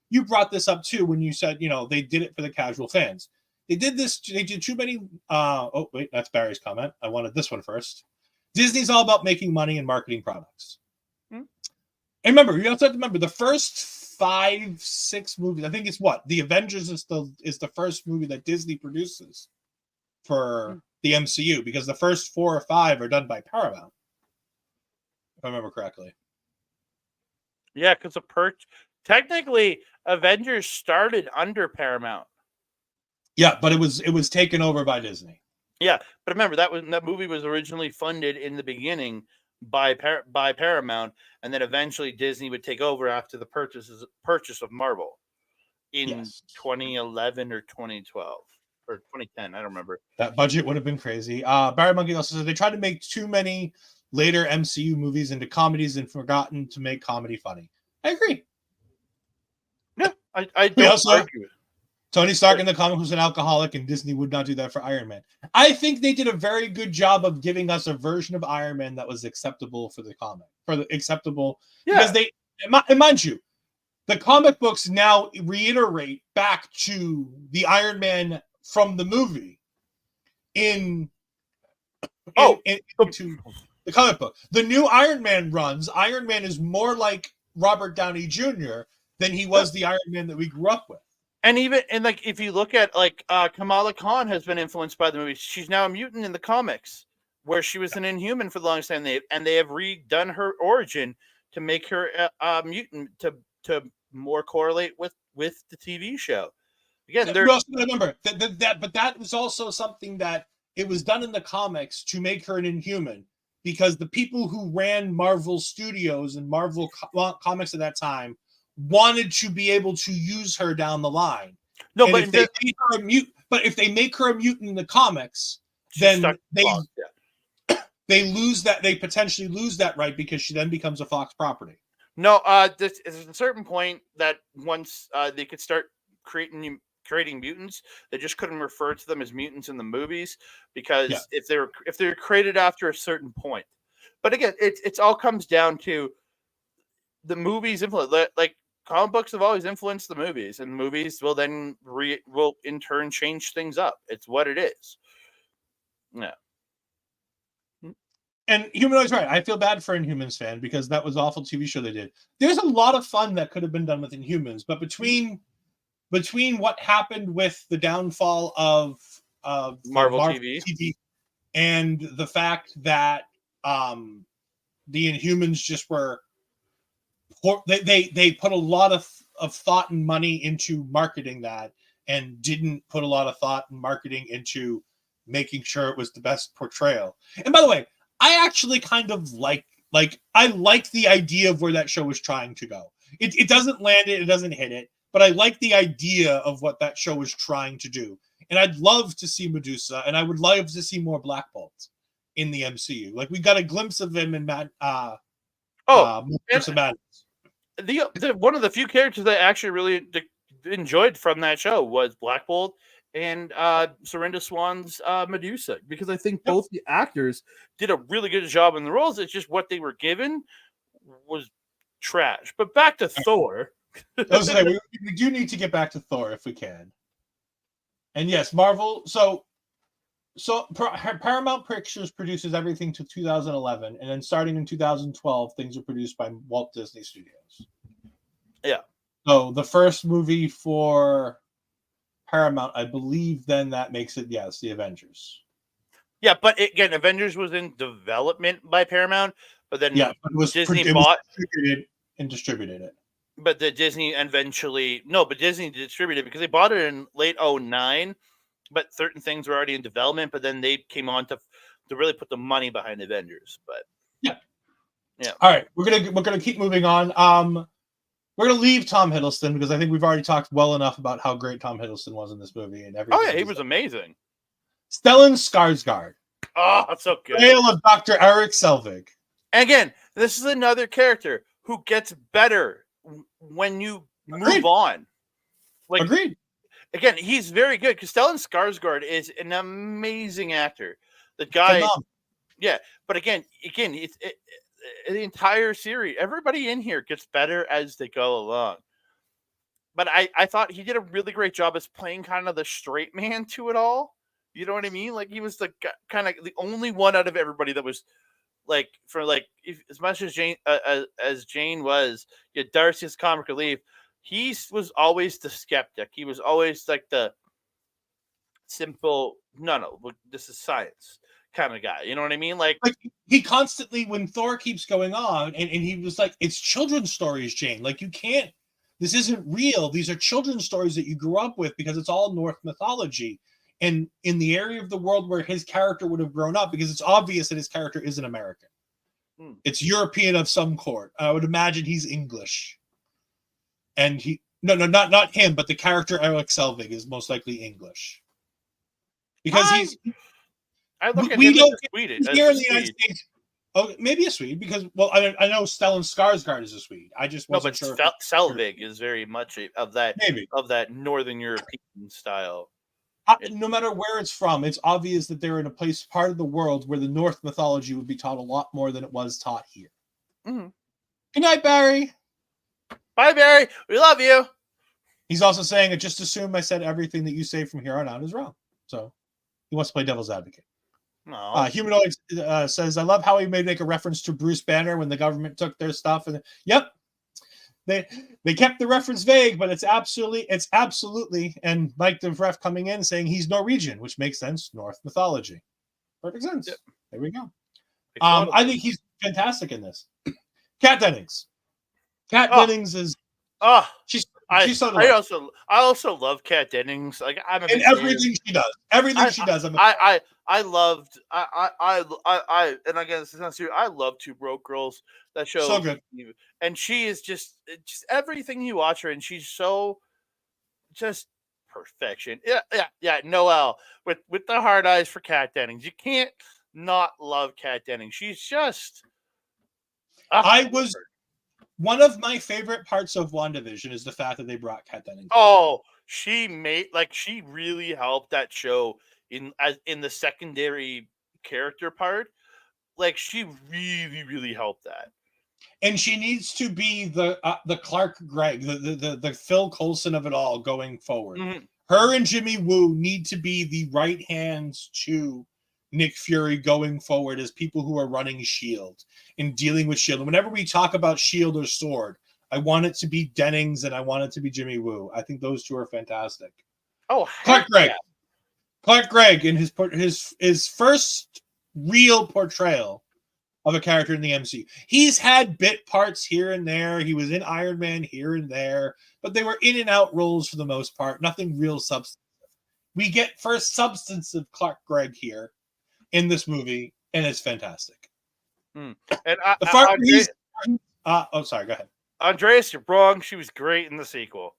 you brought this up too when you said, you know, they did it for the casual fans. They did too many. Oh, wait, that's Barry's comment. I wanted this one first. Disney's all about making money and marketing products. Hmm? And remember, you also have to remember the first 5-6 movies. I think it's what? The Avengers is the first movie that Disney produces for the MCU, because the first 4 or 5 are done by Paramount, if I remember correctly. Yeah, because technically Avengers started under Paramount. Yeah, but it was taken over by Disney. Yeah, but remember that movie was originally funded in the beginning by Paramount, and then eventually Disney would take over after the purchase of Marvel in 2011 or 2012 or 2010. I don't remember. That budget would have been crazy. Barry Monkey also said they tried to make too many later MCU movies into comedies and forgotten to make comedy funny. I agree. Yeah, I don't argue. Tony Stark in the comic was an alcoholic, and Disney would not do that for Iron Man. I think they did a very good job of giving us a version of Iron Man that was acceptable for the comic, because they, and mind you, the comic books now reiterate back to the Iron Man from the movie. The comic book. The new Iron Man runs. Iron Man is more like Robert Downey Jr. than he was the Iron Man that we grew up with. And even like if you look at like Kamala Khan has been influenced by the movies. She's now a mutant in the comics, where she was an Inhuman for the longest time. They have redone her origin to make her a mutant to more correlate with the TV show. Again, you also remember but that was also something that it was done in the comics to make her an Inhuman, because the people who ran Marvel Studios and Marvel Comics at that time wanted to be able to use her down the line. No, and but if they make her a mutant, if they make her a mutant in the comics, then they lose that. They potentially lose that right, because she then becomes a Fox property. No, there's a certain point that once they could start creating mutants, they just couldn't refer to them as mutants in the movies, because if they're created after a certain point. But again, it's all comes down to the movies influence. Like comic books have always influenced the movies, and movies will then will in turn change things up. It's what it is. Yeah. And Humanoid's right. I feel bad for Inhumans fan, because that was an awful TV show they did. There's a lot of fun that could have been done with Inhumans, but between what happened with the downfall of Marvel TV and the fact that the Inhumans just were they put a lot of thought and money into marketing that, and didn't put a lot of thought and marketing into making sure it was the best portrayal. And by the way, I actually kind of like I like the idea of where that show was trying to go. It doesn't land it doesn't hit it, but I like the idea of what that show was trying to do. And I'd love to see Medusa, and I would love to see more Black Bolt in the MCU. Like, we got a glimpse of him in the one of the few characters that I actually really enjoyed from that show was Black Bolt and Serinda Swan's Medusa, because I think both the actors did a really good job in the roles. It's just what they were given was trash. But back to Thor. We do need to get back to Thor if we can. And yes, Marvel. So Paramount Pictures produces everything to 2011, and then starting in 2012, things are produced by Walt Disney Studios. Yeah. So the first movie for Paramount, I believe, then that makes it, yes, the Avengers. Yeah, but again, Avengers was in development by Paramount, but then Disney bought and distributed it. But Disney distributed it because they bought it in late 2009, but certain things were already in development, but then they came on to really put the money behind Avengers. But yeah. All right, we're gonna keep moving on. We're gonna leave Tom Hiddleston, because I think we've already talked well enough about how great Tom Hiddleston was in this movie and everything. Oh yeah, he was amazing. Stellan Skarsgård. Oh, that's so good. Tale of Dr. Eric Selvig. And again, this is another character who gets better when you move on. Like, agreed. Again, he's very good, because Stellan Skarsgård is an amazing actor. The guy, yeah. But again, the entire series, everybody in here gets better as they go along. But I thought he did a really great job as playing kind of the straight man to it all. You know what I mean? Like, he was the kind of the only one out of everybody that was like, as much as Jane was, Darcy's comic relief. He was always the skeptic. He was always like the simple, no, this is science kind of guy. You know what I mean? Like he constantly, when Thor keeps going on, and he was like, it's children's stories, Jane. Like, you can't, this isn't real. These are children's stories that you grew up with, because it's all Norse mythology. And in the area of the world where his character would have grown up, because it's obvious that his character isn't American. It's European of some sort. I would imagine he's English. And not him, but the character Eric Selvig is most likely English. Because I look at him as Swedish. Here in the United States, maybe a Swede, because, well, I know Stellan Skarsgård is a Swede. I just wasn't sure. But Selvig is very much of that Northern European style. No matter where it's from, it's obvious that they're in a part of the world where the Norse mythology would be taught a lot more than it was taught here. Mm-hmm. Good night, Barry. Bye, Barry. We love you. He's also saying, I just assume I said everything that you say from here on out is wrong. So he wants to play devil's advocate. No. Humanoid says, I love how he made make a reference to Bruce Banner when the government took their stuff. And yep, they kept the reference vague, but it's absolutely. And Mike the Ref coming in saying he's Norwegian, which makes sense. North mythology. Perfect sense. Yep. There we go. I think he's fantastic in this. Kat Dennings. Kat Dennings is she's so delightful. I also love Kat Dennings. Like I'm a and everything she does. Everything she does. I loved and again this is not true. I love Two Broke Girls. That show so good. And she is just everything you watch her and she's so just perfection. Yeah. Noel with the hard eyes for Kat Dennings. You can't not love Kat Dennings. She's just one of my favorite parts of WandaVision is the fact that they brought Kat Dennings. Oh, she really helped that show in the secondary character part. Like she really, really helped that. And she needs to be the Clark Gregg, the Phil Coulson of it all going forward. Mm-hmm. Her and Jimmy Woo need to be the right hands to Nick Fury going forward as people who are running S.H.I.E.L.D. and dealing with S.H.I.E.L.D. And whenever we talk about S.H.I.E.L.D. or Sword, I want it to be Dennings and I want it to be Jimmy Woo. I think those two are fantastic. Oh, Clark Gregg. Yeah. Clark Gregg in his first real portrayal of a character in the MCU. He's had bit parts here and there. He was in Iron Man here and there, but they were in and out roles for the most part. Nothing real substantive. We get first substantive Clark Gregg here in this movie, and it's fantastic. And sorry, go ahead. Andreas, you're wrong. She was great in the sequel.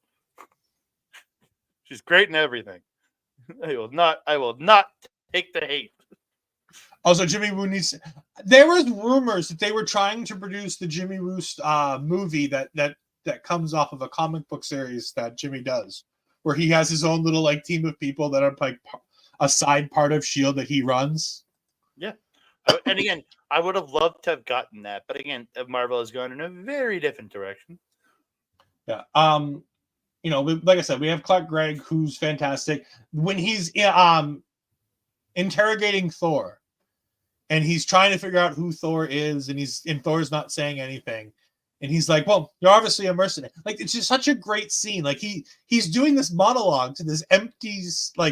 She's great in everything. I will not take the hate. Also, Jimmy Woo needs. There was rumors that they were trying to produce the Jimmy Woo movie that comes off of a comic book series that Jimmy does, where he has his own little team of people that are like a side part of S.H.I.E.L.D. that he runs. Yeah, and again, I would have loved to have gotten that, but again, Marvel has gone in a very different direction. Yeah. Like I said, we have Clark Gregg, who's fantastic when he's interrogating Thor, and he's trying to figure out who Thor is, and Thor's not saying anything, and he's like, "Well, you're obviously a mercenary." Like, it's just such a great scene. Like he's doing this monologue to this empty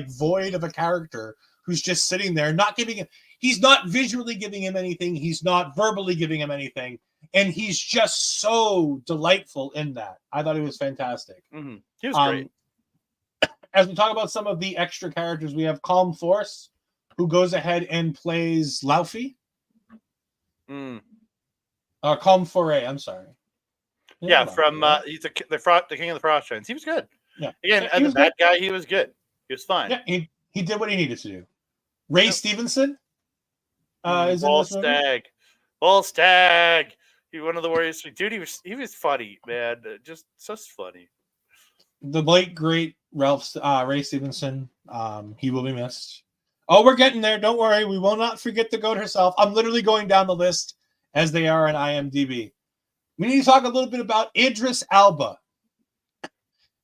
void of a character who's just sitting there, not giving him. He's not visually giving him anything. He's not verbally giving him anything. And he's just so delightful in that. I thought he was fantastic. Mm-hmm. He was great. As we talk about some of the extra characters, we have Calm Force, who goes ahead and plays Laufey. Calm Foray, I'm sorry. Yeah, from he's the King of the Frost Giants. He was good. Yeah. Again, as a bad guy, he was good. He was fine. Yeah, he did what he needed to do. Ray Stevenson is Ball in this movie. Ball Stag. He one of the Warriors. Dude, he was funny, man. Just funny. The late great Ray Stevenson. He will be missed. Oh, we're getting there. Don't worry. We will not forget the GOAT herself. I'm literally going down the list as they are on IMDb. We need to talk a little bit about Idris Elba.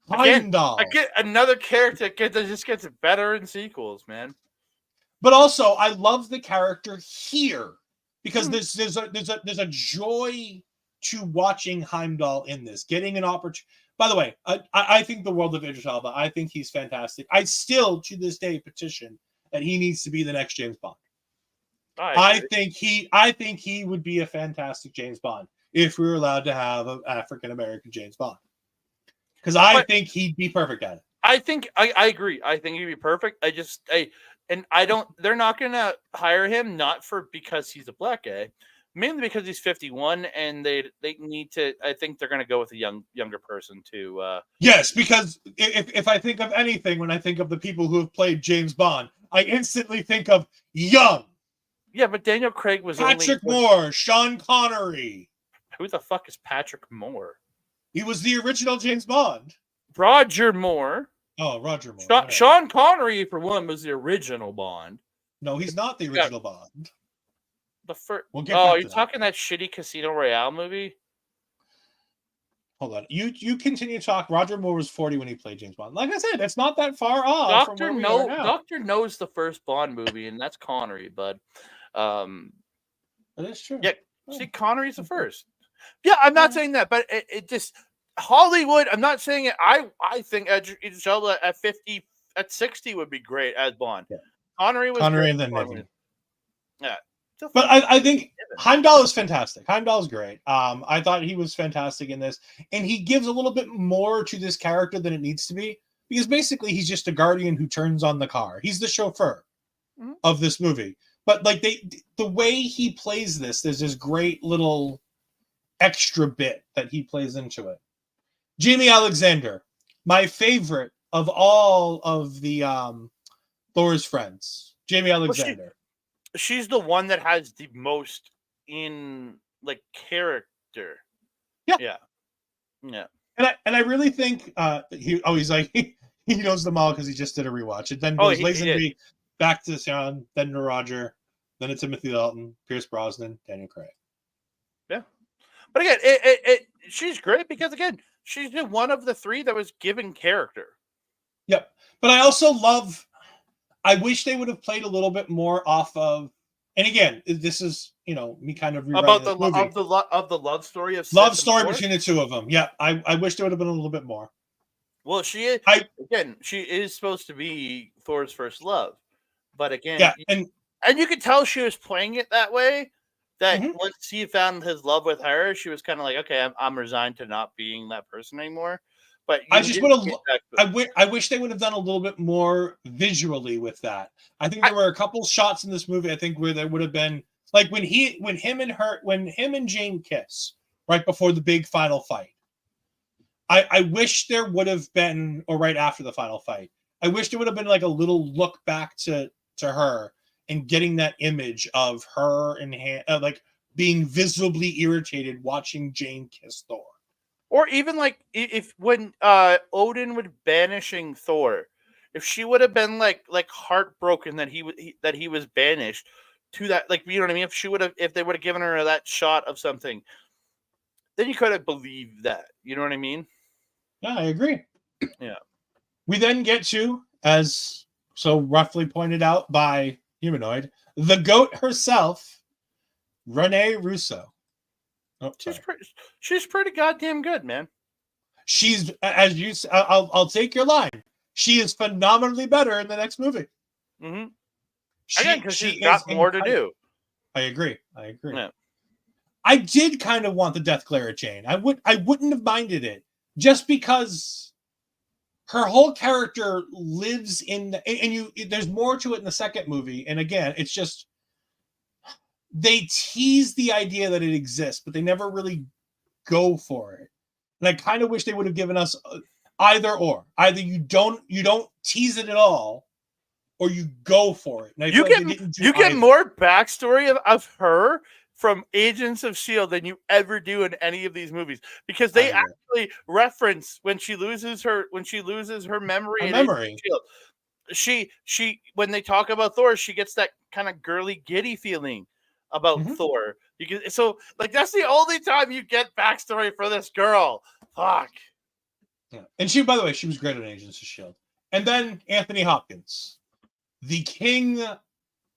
Heimdall. I get another character that just gets better in sequels, man. But also, I love the character here because there's a joy to watching Heimdall in this, getting an opportunity. By the way, I think the world of Idris Elba. I think he's fantastic. I still, to this day, petition that he needs to be the next James Bond. I think he would be a fantastic James Bond if we were allowed to have an African American James Bond. Because I think he'd be perfect at it. I agree. I think he'd be perfect. They're not gonna hire him because he's a black guy, mainly because he's 51 and they need to. I think they're gonna go with a younger person to. Yes, because if I think of anything when I think of the people who have played James Bond, I instantly think of young. Yeah, but Daniel Craig was Patrick Moore, Sean Connery. Who the fuck is Patrick Moore? He was the original James Bond. Roger Moore. Oh, Roger Moore. Sean Connery, for one, was the original Bond. No, he's not the original Bond. The first. You're talking that shitty Casino Royale movie? hold on. You continue to talk. Roger Moore was 40 when he played James Bond. Like I said, it's not that far off from where we are now. Doctor knows the first Bond movie, and that's Connery, but That is true. yeah, see, Connery's the first. Yeah, I'm not saying that, but it just Hollywood. I'm not saying it. I think Idris Elba at 50, at 60 would be great as Bond. Yeah. Connery was Connery great and then before Navy. him. Yeah. But I think Heimdall is fantastic. Heimdall is great. I thought he was fantastic in this, and he gives a little bit more to this character than it needs to be, because basically he's just a guardian who turns on the car. He's the chauffeur of this movie. But like the way he plays this, there's this great little extra bit that he plays into it. Jamie Alexander, my favorite of all of the Thor's friends. Jamie Alexander. She's the one that has the most in like character. Yeah. And I really think he's like he knows them all because he just did a rewatch. It then goes Lazenby, back to Sean, then to Roger, then to Timothy Dalton, Pierce Brosnan, Daniel Craig. Yeah, but again, she's great because again, she's one of the three that was given character. Yep, but I also love. I wish they would have played a little bit more off of. And again, this is me kind of about the movie. of the love story of love story between the two of them. Yeah, I wish there would have been a little bit more. Well, she is she is supposed to be Thor's first love, but again, yeah, and you could tell she was playing it that way. That once he found his love with her, she was kind of like, okay, I'm resigned to not being that person anymore. But I just would have. I wish they would have done a little bit more visually with that. I think there were a couple shots in this movie. I think where there would have been like when him and Jane kiss right before the big final fight. I wish there would have been, or right after the final fight. I wish there would have been like a little look back to her and getting that image of her in hand, like being visibly irritated watching Jane kiss Thor. Or even like if when Odin was banishing Thor, if she would have been like heartbroken that he was banished to that, like, you know what I mean? If they would have given her that shot of something, then you could have believed that. You know what I mean? Yeah, I agree. Yeah. We then get to, as so roughly pointed out by Humanoid, the GOAT herself, Renee Russo. Oh, she's pretty goddamn good, man. She's, as you, I'll take your line. She is phenomenally better in the next movie. Mm-hmm. Again, because she's got more to do. I agree. Yeah. I did kind of want the Death Glare at Jane. I wouldn't have minded it, just because her whole character lives in there's more to it in the second movie. And again, it's just they tease the idea that it exists, but they never really go for it. And I kind of wish they would have given us either or. Either you don't tease it at all, or you go for it. And you get more backstory of her from Agents of S.H.I.E.L.D. than you ever do in any of these movies, because they actually reference when she loses her memory. She when they talk about Thor, she gets that kind of girly giddy feeling about Thor. So like that's the only time you get backstory for this girl. Fuck. Yeah. And she, by the way, she was great at Agents of S.H.I.E.L.D. And then Anthony Hopkins, the king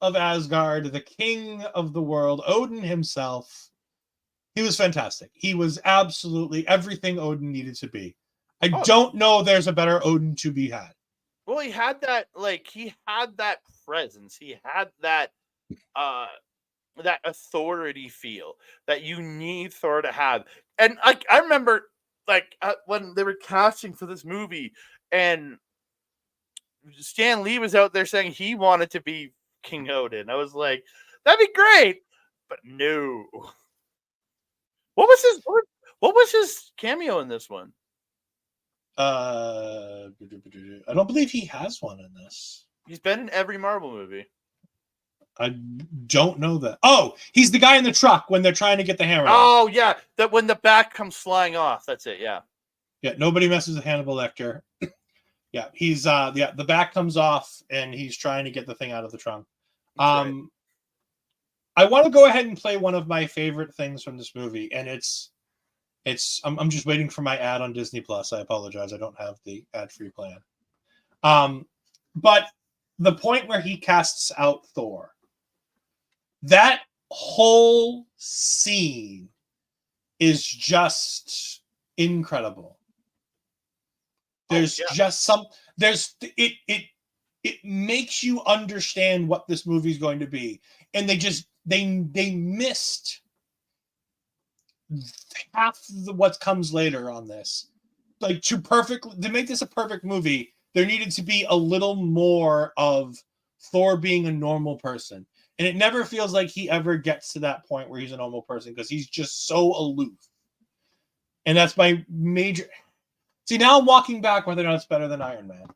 of Asgard, the king of the world, Odin himself. He was fantastic. He was absolutely everything Odin needed to be. I don't know there's a better Odin to be had. Well, he had that presence. He had that that authority feel that you need Thor to have. And I remember when they were casting for this movie and Stan Lee was out there saying he wanted to be King Odin. I was like, that'd be great, but no. What was his cameo in this one? I don't believe he has one in this. He's been in every Marvel movie. I don't know that. Oh, he's the guy in the truck when they're trying to get the hammer. Oh, yeah. That when the back comes flying off. That's it, yeah. Yeah, nobody messes with Hannibal Lecter. Yeah, he's the back comes off and he's trying to get the thing out of the trunk. Right. I want to go ahead and play one of my favorite things from this movie, and it's I'm just waiting for my ad on Disney Plus. I apologize. I don't have the ad-free plan. But the point where he casts out Thor, that whole scene is just incredible. There's it makes you understand what this movie is going to be, and they missed half what comes later on this. Like to make this a perfect movie, there needed to be a little more of Thor being a normal person, and it never feels like he ever gets to that point where he's a normal person because he's just so aloof. And that's my major. See, now I'm walking back whether or not it's better than Iron Man.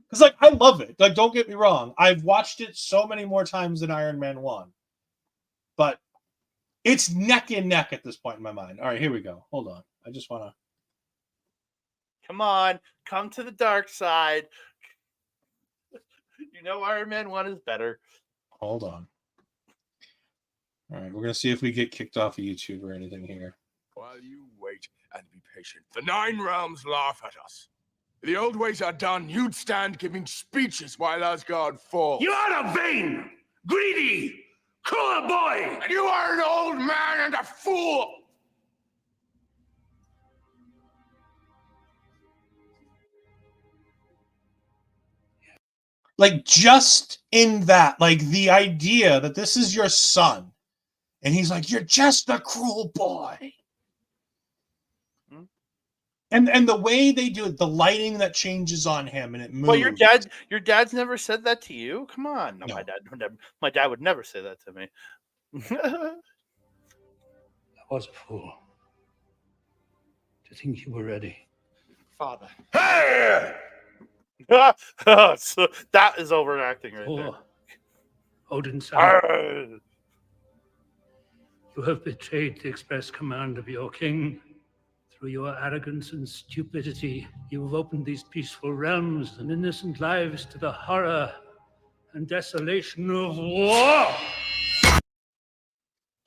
Because, like, I love it. Like, don't get me wrong. I've watched it so many more times than Iron Man 1. But it's neck and neck at this point in my mind. All right, here we go. Hold on. I just want to... Come on. Come to the dark side. You know Iron Man 1 is better. Hold on. All right, we're going to see if we get kicked off of YouTube or anything here. While you wait and be patient, the Nine Realms laugh at us. The old ways are done. You'd stand giving speeches while Asgard falls. You are a vain, greedy, cruel boy! And you are an old man and a fool! Like, just in that, like, the idea that this is your son, and he's like, you're just a cruel boy. And the way they do it, the lighting that changes on him and it moves. Well, your dad's never said that to you? Come on. No. My dad would never say that to me. I was a fool to think you were ready. Father. Hey! So that is overacting right there. Odin's son. You have betrayed the express command of your king. Through your arrogance and stupidity, you have opened these peaceful realms and innocent lives to the horror and desolation of war.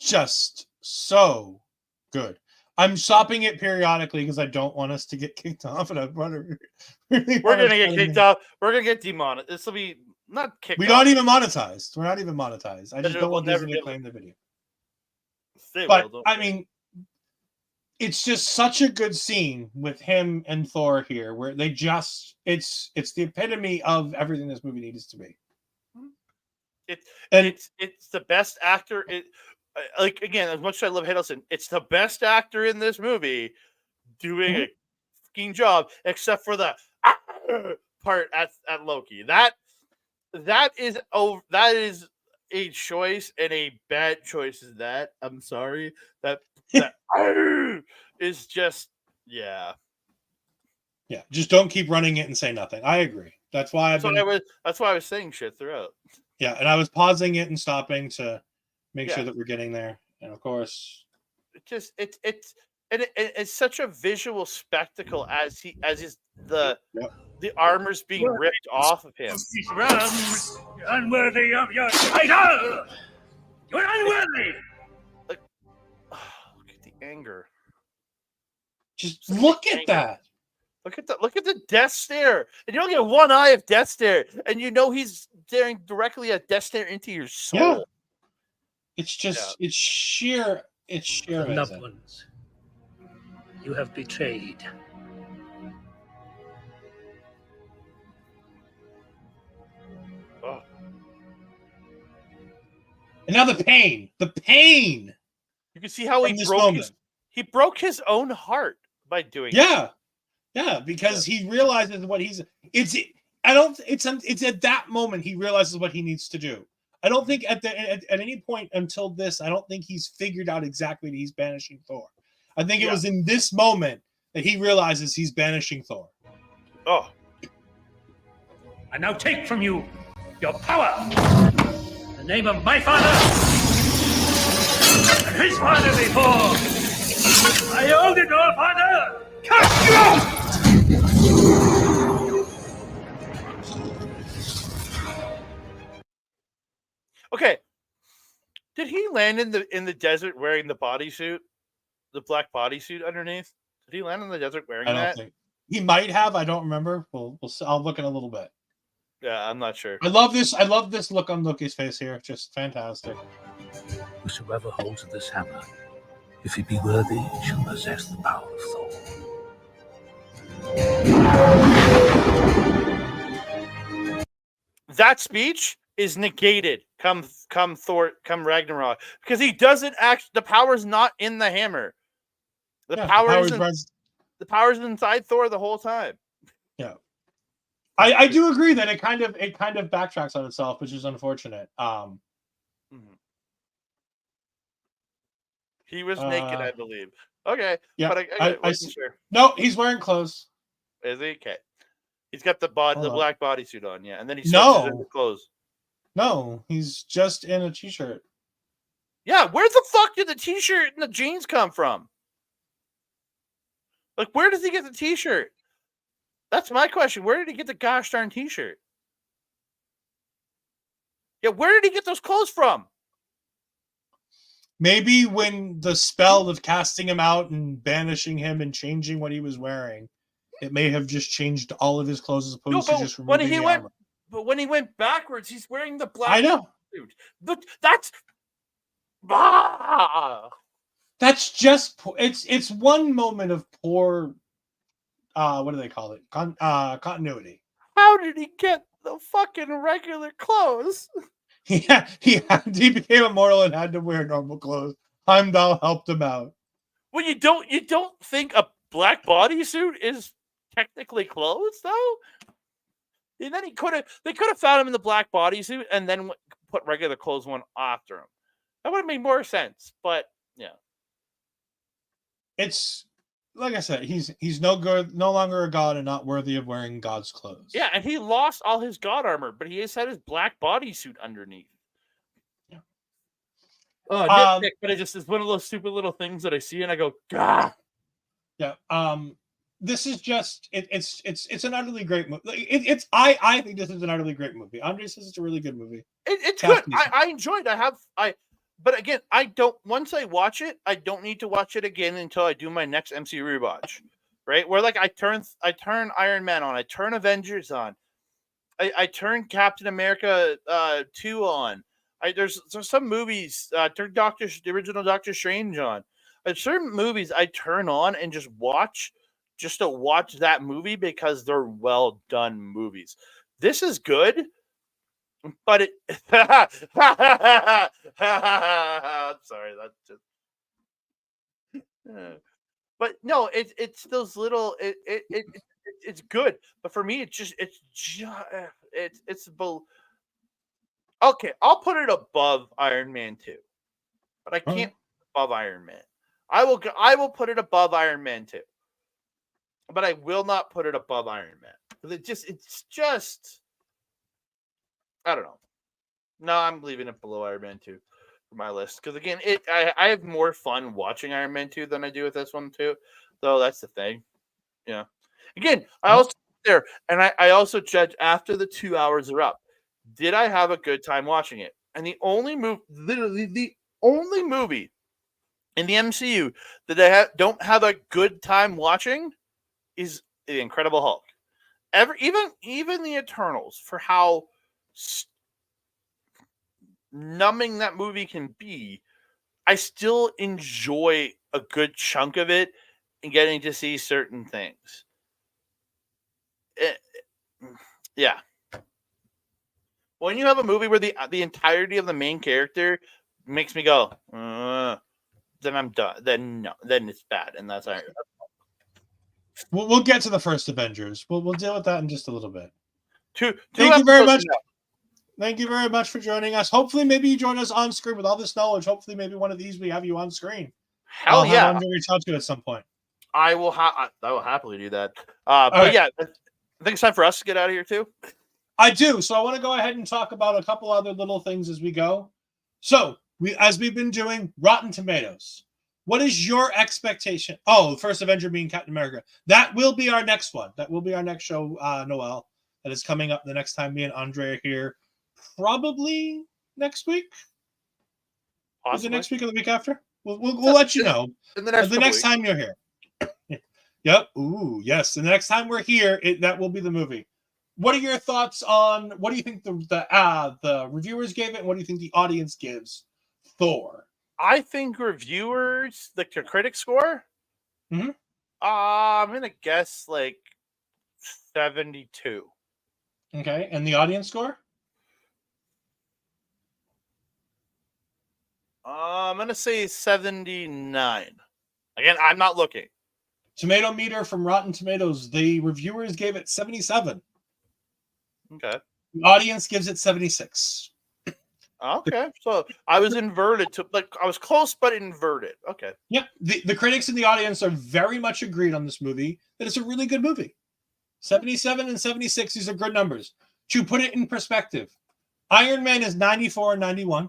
Just so good. I'm stopping it periodically because I don't want us to get kicked off, and I want to really. We're gonna get kicked off. We're gonna get demonetized. This will be not kicked. We're not even monetized. We're not even monetized. I just don't want Disney to claim the video. But I mean, it's just such a good scene with him and Thor here, where they just it's the epitome of everything this movie needs to be. It's the best actor. Like, again, as much as I love Hiddleston, it's the best actor in this movie doing a fucking job, except for the part at Loki. That is a choice, and a bad choice is that. I'm sorry. That is just Yeah, just don't keep running it and say nothing. I agree. That's why that's why I was saying shit throughout. Yeah, and I was pausing it and stopping to make sure that we're getting there. And of course, it's such a visual spectacle as the armor's being ripped off of him. You're unworthy of your title. You're unworthy. Look at the anger. Just look at that. Look at the death stare, and you don't get one eye of death stare, and you know he's staring directly at death stare into your soul. Yeah. It's just it's sheer loved ones. You have betrayed. Oh. And now the pain. You can see how he broke his own heart by doing it. Yeah, because he realizes what it's at that moment he realizes what he needs to do. I don't think at any point until this, I don't think he's figured out exactly that he's banishing Thor. I think it was in this moment that he realizes he's banishing Thor. Oh. I now take from you your power. In the name of my father and his father before. I hold it all, father. Okay. Did he land in the desert wearing the bodysuit? the black bodysuit underneath? Did he land in the desert wearing I don't that? think he might have. I don't remember. We'll see. I'll look in a little bit. Yeah, I'm not sure. I love this. I love this look on Loki's face here. Just fantastic. Whosoever holds this hammer, if he be worthy, shall possess the power of Thor. That speech is negated come Thor, come Ragnarok, because he doesn't act. The power's not in the hammer. The power is inside Thor the whole time. Yeah, I do agree that it kind of backtracks on itself, which is unfortunate. He was naked, I believe. Okay, yeah, but I wasn't sure. No, he's wearing clothes. Is he? Okay. He's got the black bodysuit on, yeah, and then he switches into clothes. No, he's just in a t-shirt. Yeah, where the fuck did the t-shirt and the jeans come from? Like, where does he get the t-shirt? That's my question. Where did he get the gosh darn t-shirt? Yeah, where did he get those clothes from? Maybe when the spell of casting him out and banishing him and changing what he was wearing, it may have just changed all of his clothes as opposed to just removing the armor. But when he went backwards, he's wearing the black. I know. Suit. But that's. Ah! That's just it's one moment of poor. What do they call it? Continuity. How did he get the fucking regular clothes? Yeah, he became immortal and had to wear normal clothes. Heimdall helped him out. Well, you don't think a black bodysuit is technically clothes, though? And then they could have found him in the black bodysuit and then put regular clothes on after him. That would have made more sense. But yeah, it's like I said, he's no longer a god and not worthy of wearing God's clothes. Yeah, and he lost all his god armor, but he has had his black bodysuit underneath. Yeah. But it just is one of those stupid little things that I see and I go, God. Yeah. This is just it's an utterly great movie. I think this is an utterly great movie. Andre says it's a really good movie. It's good. I enjoyed it. But again, I don't. Once I watch it, I don't need to watch it again until I do my next MCU rewatch, right? Where like I turn Iron Man on, I turn Avengers on, I turn Captain America 2 on. There's some movies. Turn the original Doctor Strange on. There's certain movies I turn on and just watch, just to watch that movie because they're well done movies. This is good. But it. I'm sorry. That's just. But no, it's those little. It's good. But for me, it's okay. I'll put it above Iron Man 2, but I can't above Iron Man. I will put it above Iron Man 2, but I will not put it above Iron Man. It's just. I don't know. No, I'm leaving it below Iron Man 2 for my list. Because again, I have more fun watching Iron Man 2 than I do with this one too. So that's the thing. Yeah. Again, I also there and I also judge after the 2 hours are up. Did I have a good time watching it? And literally the only movie in the MCU that I don't have a good time watching is The Incredible Hulk. Even the Eternals, for how numbing that movie can be, I still enjoy a good chunk of it and getting to see certain things. Yeah. When you have a movie where the entirety of the main character makes me go, then I'm done. Then no, then it's bad, and that's all. We'll get to the first Avengers. We'll deal with that in just a little bit. Thank you very much. Thank you very much for joining us. Hopefully, maybe you join us on screen with all this knowledge. Hopefully, maybe one of these we have you on screen. Hell yeah! I'll reach out to you at some point. I will happily do that. But yeah, I think it's time for us to get out of here too. I do. So I want to go ahead and talk about a couple other little things as we go. So as we've been doing, Rotten Tomatoes. What is your expectation? Oh, the first Avenger being Captain America. That will be our next one. That will be our next show, Noel. That is coming up the next time me and Andre are here. Probably next week. Awesome. Is it next week or the week after? We'll let you know in the next, the next time you're here. Yep. Ooh, yes. The next time we're here, that will be the movie. What are your thoughts on? What do you think the reviewers gave it? And what do you think the audience gives Thor? I think reviewers, the critic score. Mhm. I'm gonna guess like 72. Okay, and the audience score? I'm gonna say 79. Again, I'm not looking. Tomato meter from Rotten Tomatoes. The reviewers gave it 77. Okay. The audience gives it 76. Okay. So I was inverted to I was close but inverted. Okay. Yep. The critics and the audience are very much agreed on this movie that it's a really good movie. 77 and 76, these are good numbers. To put it in perspective, Iron Man is 94 and 91.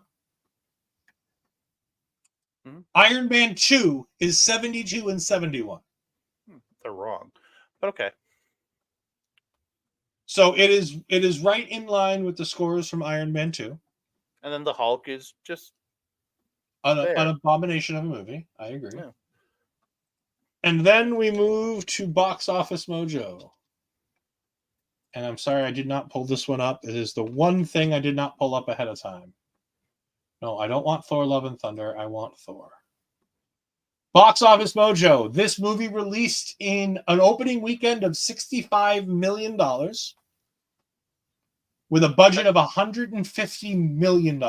Mhm. Iron Man 2 is 72 and 71. They're wrong. But okay. So it is right in line with the scores from Iron Man 2. And then the Hulk is just An there. abomination of a movie. I agree. Yeah. And then we move to Box Office Mojo. And I'm sorry I did not pull this one up. It is the one thing I did not pull up ahead of time. No, I don't want Thor Love and Thunder. I want Thor. Box Office Mojo. This movie released in an opening weekend of $65 million with a budget of $150 million.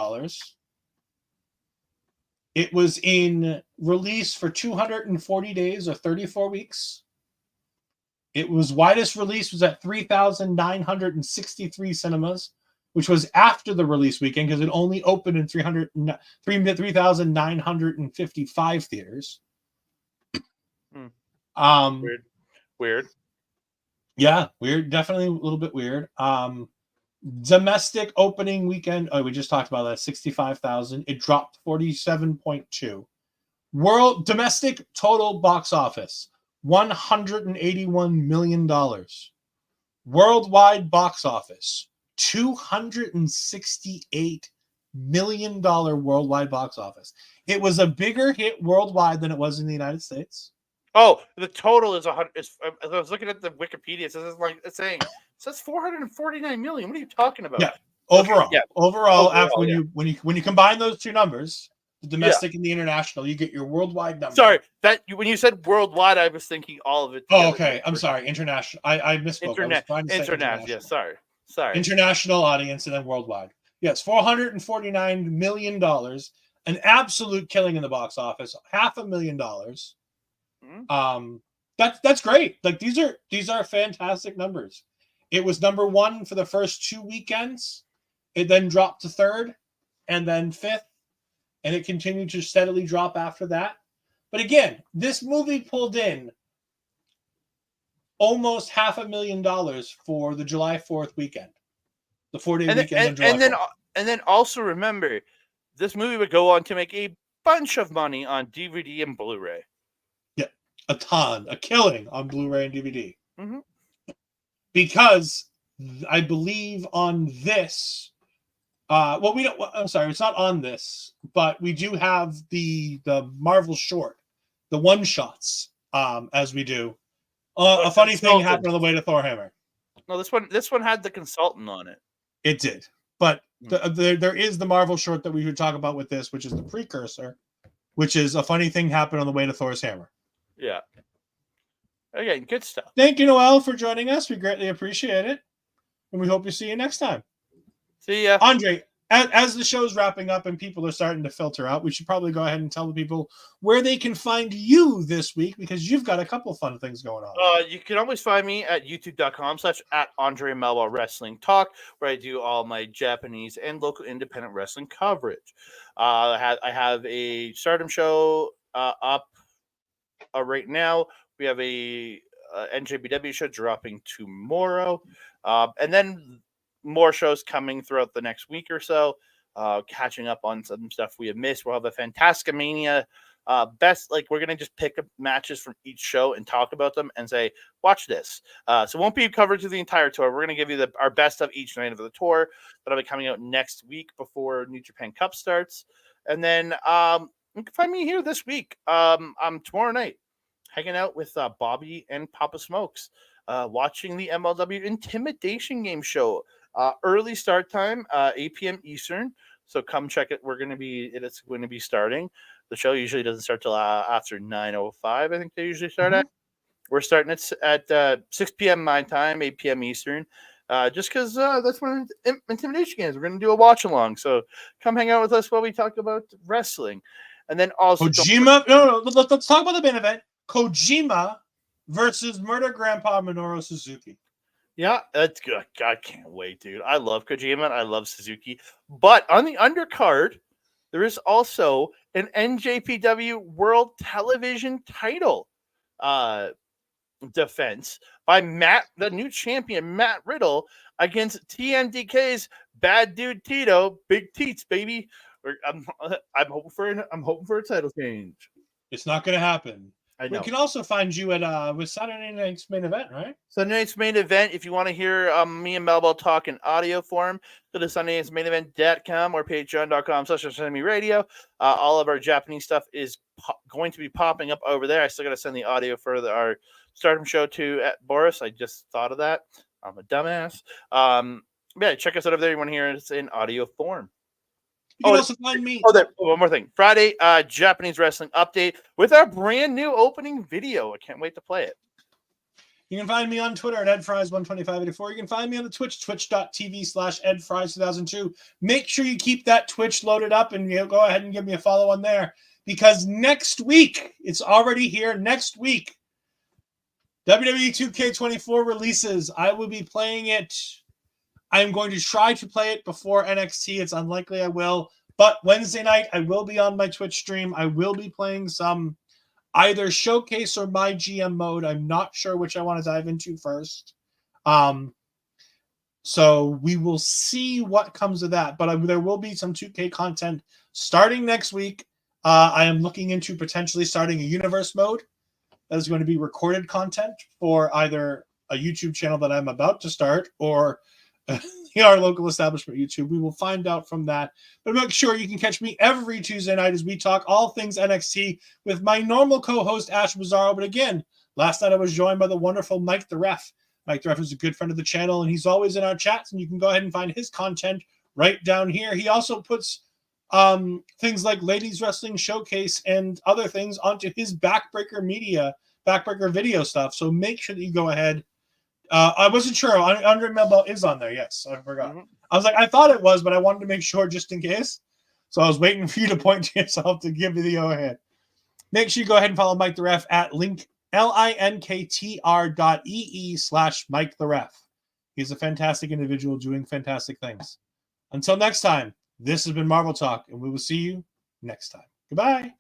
It was in release for 240 days or 34 weeks. It was widest release was at 3,963 cinemas, which was after the release weekend because it only opened in 3,955 theaters. Weird. Yeah, weird. Definitely a little bit weird. Domestic opening weekend. Oh, we just talked about that. 65,000. It dropped 47.2. World domestic total box office $181 million. Worldwide box office $268 million worldwide box office. It was a bigger hit worldwide than it was in the United States. Oh, the total is 100. I was looking at the Wikipedia. It says it says 449 million. What are you talking about? Yeah. Overall, Okay, yeah. overall, after yeah. when you combine those two numbers, the domestic and the international, you get your worldwide number. Sorry, when you said worldwide, I was thinking all of it. Oh, okay. I'm sorry. International. I misspoke. I was trying to say international. Yeah, sorry. International audience and then worldwide. Yes, $449 million. An absolute killing in the box office. $500,000. That's great. Like these are fantastic numbers. It was number one for the first 2 weekends. It then dropped to third and then fifth, and it continued to steadily drop after that. But again, this movie pulled in almost $500,000 for the July 4th weekend, the 4-day weekend on July 4th. And then also remember, this movie would go on to make a bunch of money on DVD and Blu-ray. Yeah, a killing on Blu-ray and DVD. Mm-hmm. Because I believe on this, we don't. I'm sorry, it's not on this, but we do have the Marvel short, the one shots, as we do. A funny thing happened on the way to Thor Hammer. No, this one had the consultant on it. It did, but there is the Marvel short that we would talk about with this, which is the precursor, which is a funny thing happened on the way to Thor's hammer. Yeah. Again, good stuff. Thank you, Noel, for joining us. We greatly appreciate it, and we hope to see you next time. See ya, Andre. As the show's wrapping up and people are starting to filter out, we should probably go ahead and tell the people where they can find you this week because you've got a couple fun things going on. You can always find me at youtube.com/@Andre and Ol'Ed Wrestling Talk, where I do all my Japanese and local independent wrestling coverage. I have a Stardom show up right now. We have a NJBW show dropping tomorrow, and then more shows coming throughout the next week or so, catching up on some stuff we have missed. We'll have a Fantascomania we're going to just pick up matches from each show and talk about them and say, watch this. So it won't be covered to the entire tour. We're going to give you our best of each night of the tour. That'll be coming out next week before New Japan Cup starts. And then You can find me here this week. I'm tomorrow night hanging out with Bobby and Papa Smokes, watching the MLW Intimidation Game show. Early start time, 8 p.m. Eastern. So come check it. It's going to be starting. The show usually doesn't start till after 9:05. I think they usually start at. We're starting at 6 p.m. my time, 8 p.m. Eastern. Just because that's when Intimidation Games. We're going to do a watch along. So come hang out with us while we talk about wrestling. And then also Kojima. No. Let's talk about the main event. Kojima versus Murder Grandpa Minoru Suzuki. Yeah, that's good. I can't wait, dude. I love Kojima and I love Suzuki. But on the undercard, there is also an NJPW World Television title defense by the new champion, Matt Riddle, against TMDK's Bad Dude Tito. Big Teats, baby. I'm hoping for a title change. It's not going to happen. I know. We can also find you at with Saturday night's main event, right? Sunday night's main event. If you want to hear me and Melville talk in audio form, go to sundaynightsmainevent.com or patreon.com/radio. All of our Japanese stuff is going to be popping up over there. I still got to send the audio for our Stardom show to at Boris. I just thought of that. I'm a dumbass. Yeah, check us out over there. You want to hear it in audio form. You can also find me. One more thing. Friday, Japanese wrestling update with our brand new opening video. I can't wait to play it. You can find me on Twitter at EdFries12584. You can find me on the Twitch, twitch.tv/EdFries2002. Make sure you keep that Twitch loaded up and go ahead and give me a follow on there. Because next week, it's already here. Next week, WWE 2K24 releases. I will be playing it. I'm going to try to play it before NXT. It's unlikely I will. But Wednesday night, I will be on my Twitch stream. I will be playing some either Showcase or My GM mode. I'm not sure which I want to dive into first. So we will see what comes of that. But there will be some 2K content starting next week. I am looking into potentially starting a universe mode. That is going to be recorded content for either a YouTube channel that I'm about to start or our local establishment YouTube. We will find out from that. But make sure you can catch me every Tuesday night as we talk all things NXT with my normal co-host, Ash Mazzaro. But again, last night I was joined by the wonderful Mike the Ref. Mike the Ref is a good friend of the channel, and he's always in our chats, and you can go ahead and find his content right down here. He also puts things like Ladies Wrestling Showcase and other things onto his Backbreaker video stuff. So make sure that you go ahead. I wasn't sure. Andre Melbell is on there. Yes, I forgot. I was like, I thought it was, but I wanted to make sure just in case. So I was waiting for you to point to yourself to give me the go-ahead. Make sure you go ahead and follow Mike the Ref at linktr.ee/Mike the Ref. He's a fantastic individual doing fantastic things. Until next time, this has been Marvel Talk, and we will see you next time. Goodbye.